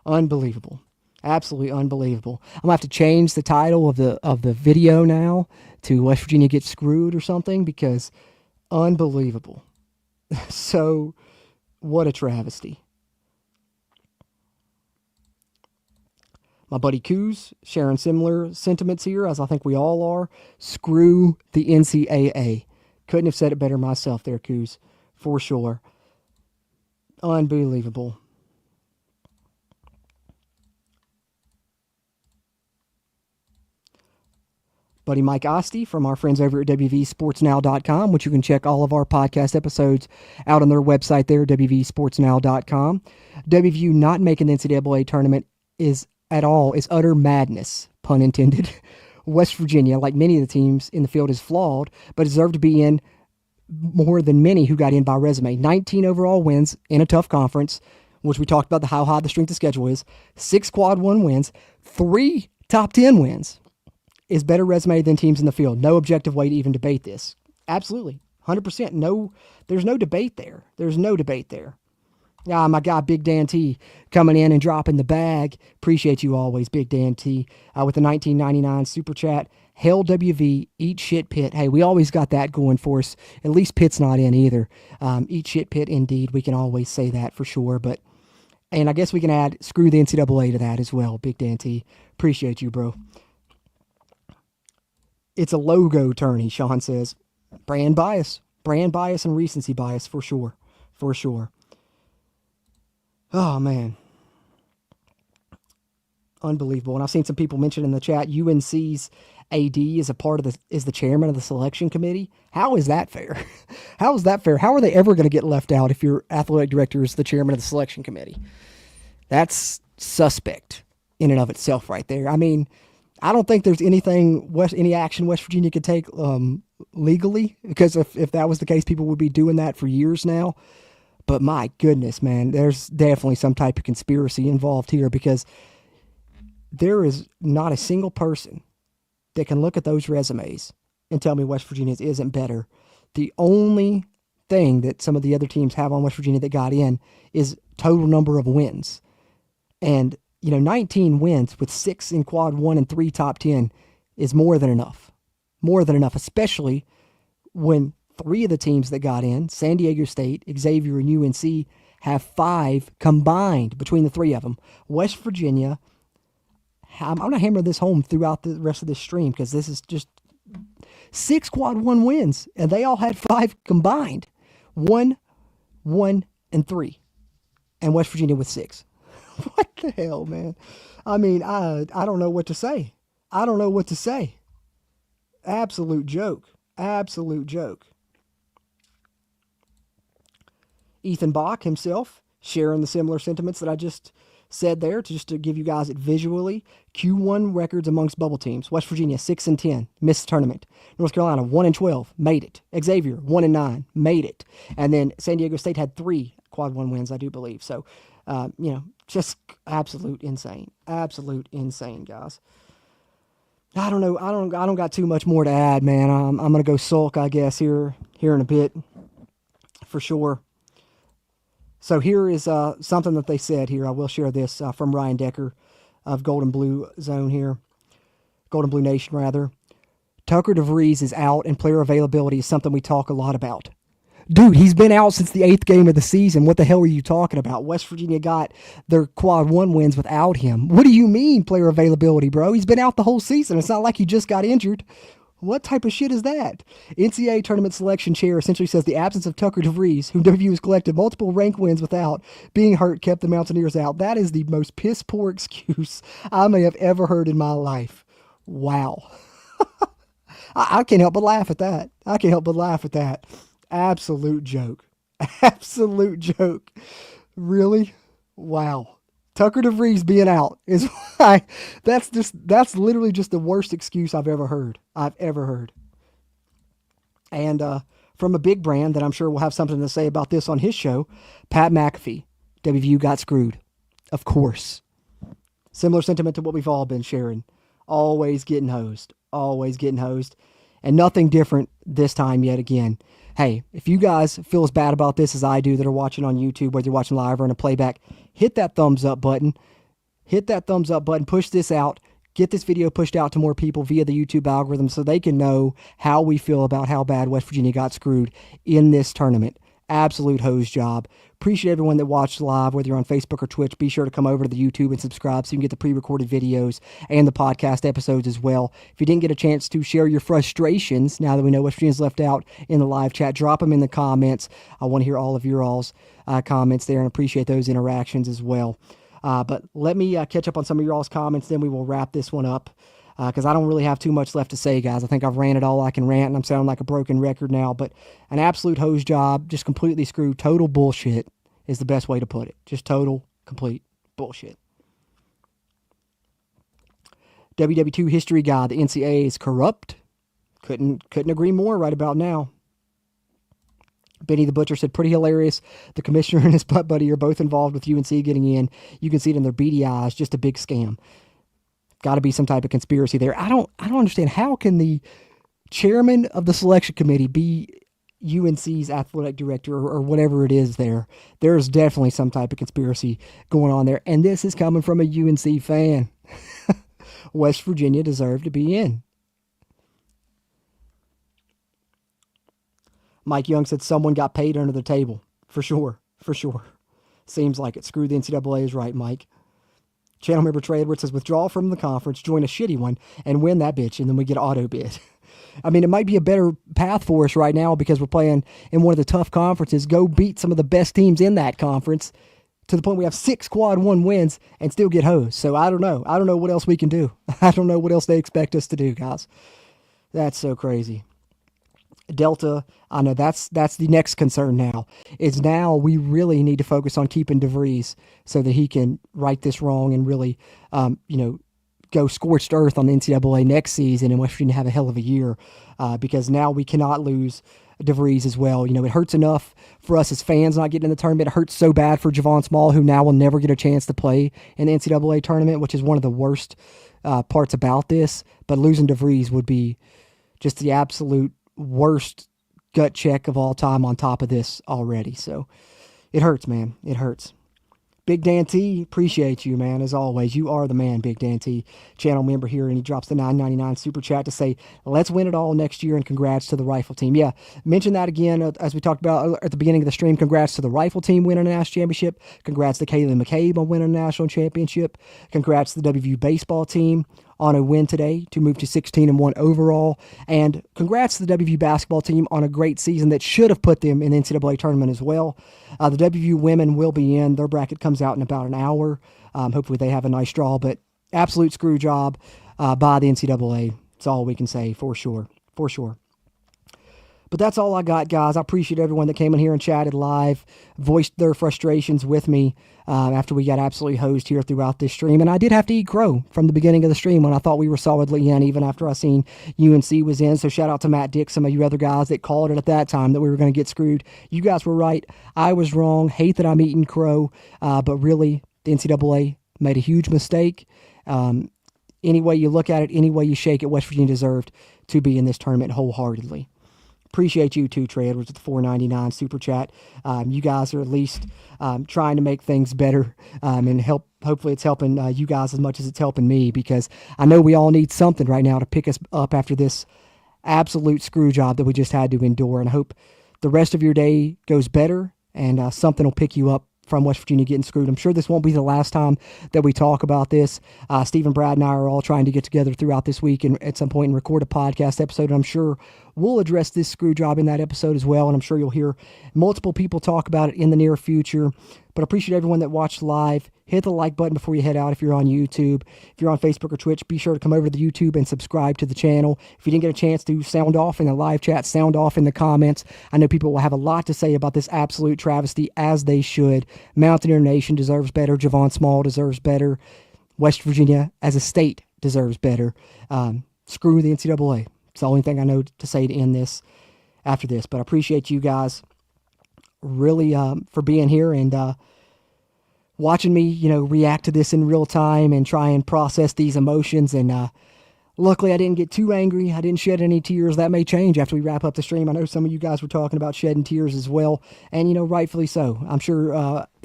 Unbelievable. Absolutely unbelievable. I'm going to have to change the title of the video now to West Virginia Gets Screwed or something, because unbelievable. So, what a travesty. My buddy Coos sharing similar sentiments here, as I think we all are. Screw the NCAA. Couldn't have said it better myself there, Coos. For sure. Unbelievable. Buddy Mike Oste from our friends over at WVSportsNow.com, which you can check all of our podcast episodes out on their website there, WVSportsNow.com. WVU not making the NCAA tournament is utter madness, pun intended. West Virginia, like many of the teams in the field, is flawed, but deserved to be in more than many who got in by resume. 19 overall wins in a tough conference, which we talked about how high the strength of schedule is. 6 quad 1 wins, 3 top 10 wins is better resume than teams in the field. No objective way to even debate this. Absolutely. 100%. No, there's no debate there. My guy, Big Dan T, coming in and dropping the bag. Appreciate you always, Big Dan T, with the $19.99 super chat. Hell WV, eat shit Pitt. Hey, we always got that going for us. At least Pitt's not in either. Eat shit Pitt, indeed. We can always say that for sure. And I guess we can add screw the NCAA to that as well, Big Dan T. Appreciate you, bro. It's a logo tourney, Sean says. Brand bias and recency bias for sure. Oh, man. Unbelievable. And I've seen some people mention in the chat, UNC's AD is the chairman of the selection committee. How is that fair? How are they ever going to get left out if your athletic director is the chairman of the selection committee? That's suspect in and of itself right there. I mean, I don't think there's any action West Virginia could take legally, because if that was the case, people would be doing that for years now. But my goodness, man, there's definitely some type of conspiracy involved here, because there is not a single person that can look at those resumes and tell me West Virginia's isn't better. The only thing that some of the other teams have on West Virginia that got in is total number of wins. And 19 wins with 6 in quad 1 and 3 top 10 is more than enough. Especially when 3 of the teams that got in, San Diego State, Xavier, and UNC, have 5 combined between the 3 of them. West Virginia, I'm going to hammer this home throughout the rest of this stream, because this is just 6 quad 1 wins, and they all had 5 combined. 1, 1, and 3. And West Virginia with 6. What the hell, man? I mean, I don't know what to say. Absolute joke. Ethan Bach himself sharing the similar sentiments that I just said there, just to give you guys it visually. Q1 records amongst bubble teams. West Virginia 6-10, missed the tournament. North Carolina 1-12, made it. Xavier 1-9, made it. And then San Diego State had 3 quad 1 wins, I do believe. So, just absolute insane, guys. I don't know. I don't got too much more to add, man. I'm gonna go sulk, I guess, here in a bit, for sure. So here is something that they said here. I will share this from Ryan Decker of Golden Blue Nation, rather. Tucker DeVries is out, and player availability is something we talk a lot about. Dude, he's been out since the 8th game of the season. What the hell are you talking about? West Virginia got their quad 1 wins without him. What do you mean player availability, bro? He's been out the whole season. It's not like he just got injured. What type of shit is that? NCAA tournament selection chair essentially says the absence of Tucker DeVries, whom WVU has collected multiple rank wins without, being hurt, kept the Mountaineers out. That is the most piss poor excuse I may have ever heard in my life. Wow. I can't help but laugh at that. Absolute joke. Really? Wow. Tucker DeVries being out is why. That's literally just the worst excuse I've ever heard. And from a big brand that I'm sure will have something to say about this on his show, Pat McAfee, WVU got screwed. Of course. Similar sentiment to what we've all been sharing. Always getting hosed. Always getting hosed. And nothing different this time yet again. Hey, if you guys feel as bad about this as I do that are watching on YouTube, whether you're watching live or in a playback, hit that thumbs up button. Hit that thumbs up button. Push this out. Get this video pushed out to more people via the YouTube algorithm so they can know how we feel about how bad West Virginia got screwed in this tournament. Absolute hose job. Appreciate everyone that watched live, whether you're on Facebook or Twitch. Be sure to come over to the YouTube and subscribe so you can get the pre-recorded videos and the podcast episodes as well. If you didn't get a chance to share your frustrations, now that we know West Virginia's left out in the live chat, drop them in the comments. I want to hear all of your all's comments there and appreciate those interactions as well. But let me catch up on some of your all's comments, then we will wrap this one up. Because I don't really have too much left to say, guys. I think I've ranted all I can rant, and I'm sounding like a broken record now. But an absolute hose job, just completely screwed. Total bullshit is the best way to put it. Just total, complete bullshit. WW2 history guy, the NCAA is corrupt. Couldn't agree more right about now. Benny the Butcher said, pretty hilarious. The commissioner and his butt buddy are both involved with UNC getting in. You can see it in their beady eyes. Just a big scam. Got to be some type of conspiracy there. I don't understand. How can the chairman of the selection committee be UNC's athletic director or whatever it is there? There's definitely some type of conspiracy going on there. And this is coming from a UNC fan. West Virginia deserved to be in. Mike Young said someone got paid under the table. For sure. For sure. Seems like it. Screw the NCAA is right, Mike. Channel member Trey Edwards says, withdraw from the conference, join a shitty one, and win that bitch, and then we get auto bid. I mean, it might be a better path for us right now because we're playing in one of the tough conferences. Go beat some of the best teams in that conference to the point we have 6 quad 1 wins and still get hosed. So I don't know. I don't know what else we can do. I don't know what else they expect us to do, guys. That's so crazy. Delta, I know that's the next concern now. Is now we really need to focus on keeping DeVries so that he can right this wrong and really, go scorched earth on the NCAA next season and West Virginia have a hell of a year because now we cannot lose DeVries as well. You know, it hurts enough for us as fans not getting in the tournament. It hurts so bad for Javon Small, who now will never get a chance to play in the NCAA tournament, which is one of the worst parts about this. But losing DeVries would be just the absolute worst gut check of all time on top of this already. So it hurts, man. It hurts. Big Dan T, appreciate you, man. As always, you are the man, Big Dan T, channel member here, and he drops the $9.99 super chat to say, let's win it all next year, and congrats to the rifle team. Yeah, mention that again, as we talked about at the beginning of the stream. Congrats to the rifle team winning a national championship. Congrats to Kaylee McCabe on winning a national championship. Congrats to the WVU baseball team on a win today to move to 16-1 overall. And congrats to the WVU basketball team on a great season that should have put them in the NCAA tournament as well. The WVU women will be in. Their bracket comes out in about an hour. Hopefully they have a nice draw, but absolute screw job by the NCAA. That's all we can say for sure. For sure. But that's all I got, guys. I appreciate everyone that came in here and chatted live, voiced their frustrations with me after we got absolutely hosed here throughout this stream. And I did have to eat crow from the beginning of the stream when I thought we were solidly in, even after I seen UNC was in. So shout out to Matt Dick, some of you other guys that called it at that time that we were going to get screwed. You guys were right. I was wrong. Hate that I'm eating crow. But really, the NCAA made a huge mistake. Any way you look at it, any way you shake it, West Virginia deserved to be in this tournament wholeheartedly. Appreciate you too, Trey Edwards, with the $4.99 super chat. You guys are at least trying to make things better and help. Hopefully it's helping you guys as much as it's helping me, because I know we all need something right now to pick us up after this absolute screw job that we just had to endure. And I hope the rest of your day goes better and something will pick you up from West Virginia getting screwed. I'm sure this won't be the last time that we talk about this. Stephen, Brad, and I are all trying to get together throughout this week and at some point and record a podcast episode. And I'm sure we'll address this screw job in that episode as well. And I'm sure you'll hear multiple people talk about it in the near future. But I appreciate everyone that watched live. Hit the like button before you head out if you're on YouTube. If you're on Facebook or Twitch, be sure to come over to the YouTube and subscribe to the channel. If you didn't get a chance to sound off in the live chat, sound off in the comments. I know people will have a lot to say about this absolute travesty, as they should. Mountaineer Nation deserves better. Javon Small deserves better. West Virginia as a state deserves better. Screw the NCAA. It's the only thing I know to say to end this after this. But I appreciate you guys really for being here, and watching me, react to this in real time and try and process these emotions. And luckily, I didn't get too angry. I didn't shed any tears. That may change after we wrap up the stream. I know some of you guys were talking about shedding tears as well, and, rightfully so. I'm sure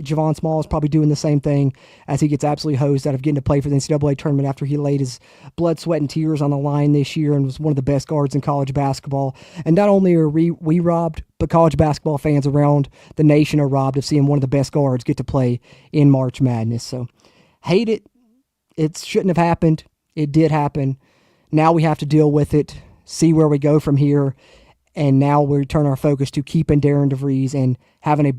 Javon Small is probably doing the same thing as he gets absolutely hosed out of getting to play for the NCAA tournament after he laid his blood, sweat, and tears on the line this year and was one of the best guards in college basketball. And not only are we robbed, but college basketball fans around the nation are robbed of seeing one of the best guards get to play in March Madness. So, hate it. It shouldn't have happened. It did happen. Now we have to deal with it, see where we go from here, and now we turn our focus to keeping Darren DeVries and having a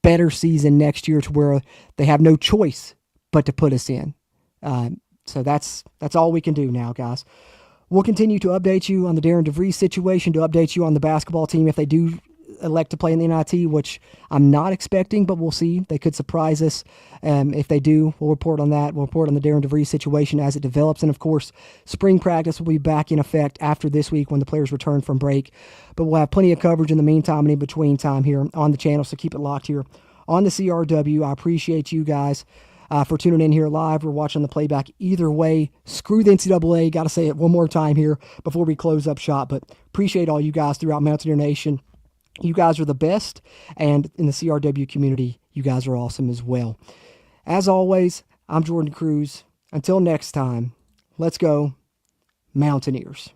better season next year to where they have no choice but to put us in. So that's all we can do now, guys. We'll continue to update you on the Darren DeVries situation, to update you on the basketball team if they do elect to play in the NIT, which I'm not expecting, but we'll see. They could surprise us. If they do, we'll report on that. We'll report on the Darren DeVries situation as it develops. And, of course, spring practice will be back in effect after this week when the players return from break. But we'll have plenty of coverage in the meantime and in between time here on the channel, so keep it locked here on the CRW. I appreciate you guys for tuning in here live or watching the playback. Either way, screw the NCAA. Got to say it one more time here before we close up shop. But appreciate all you guys throughout Mountaineer Nation. You guys are the best, and in the CRW community, you guys are awesome as well. As always, I'm Jordan Cruz. Until next time, let's go Mountaineers.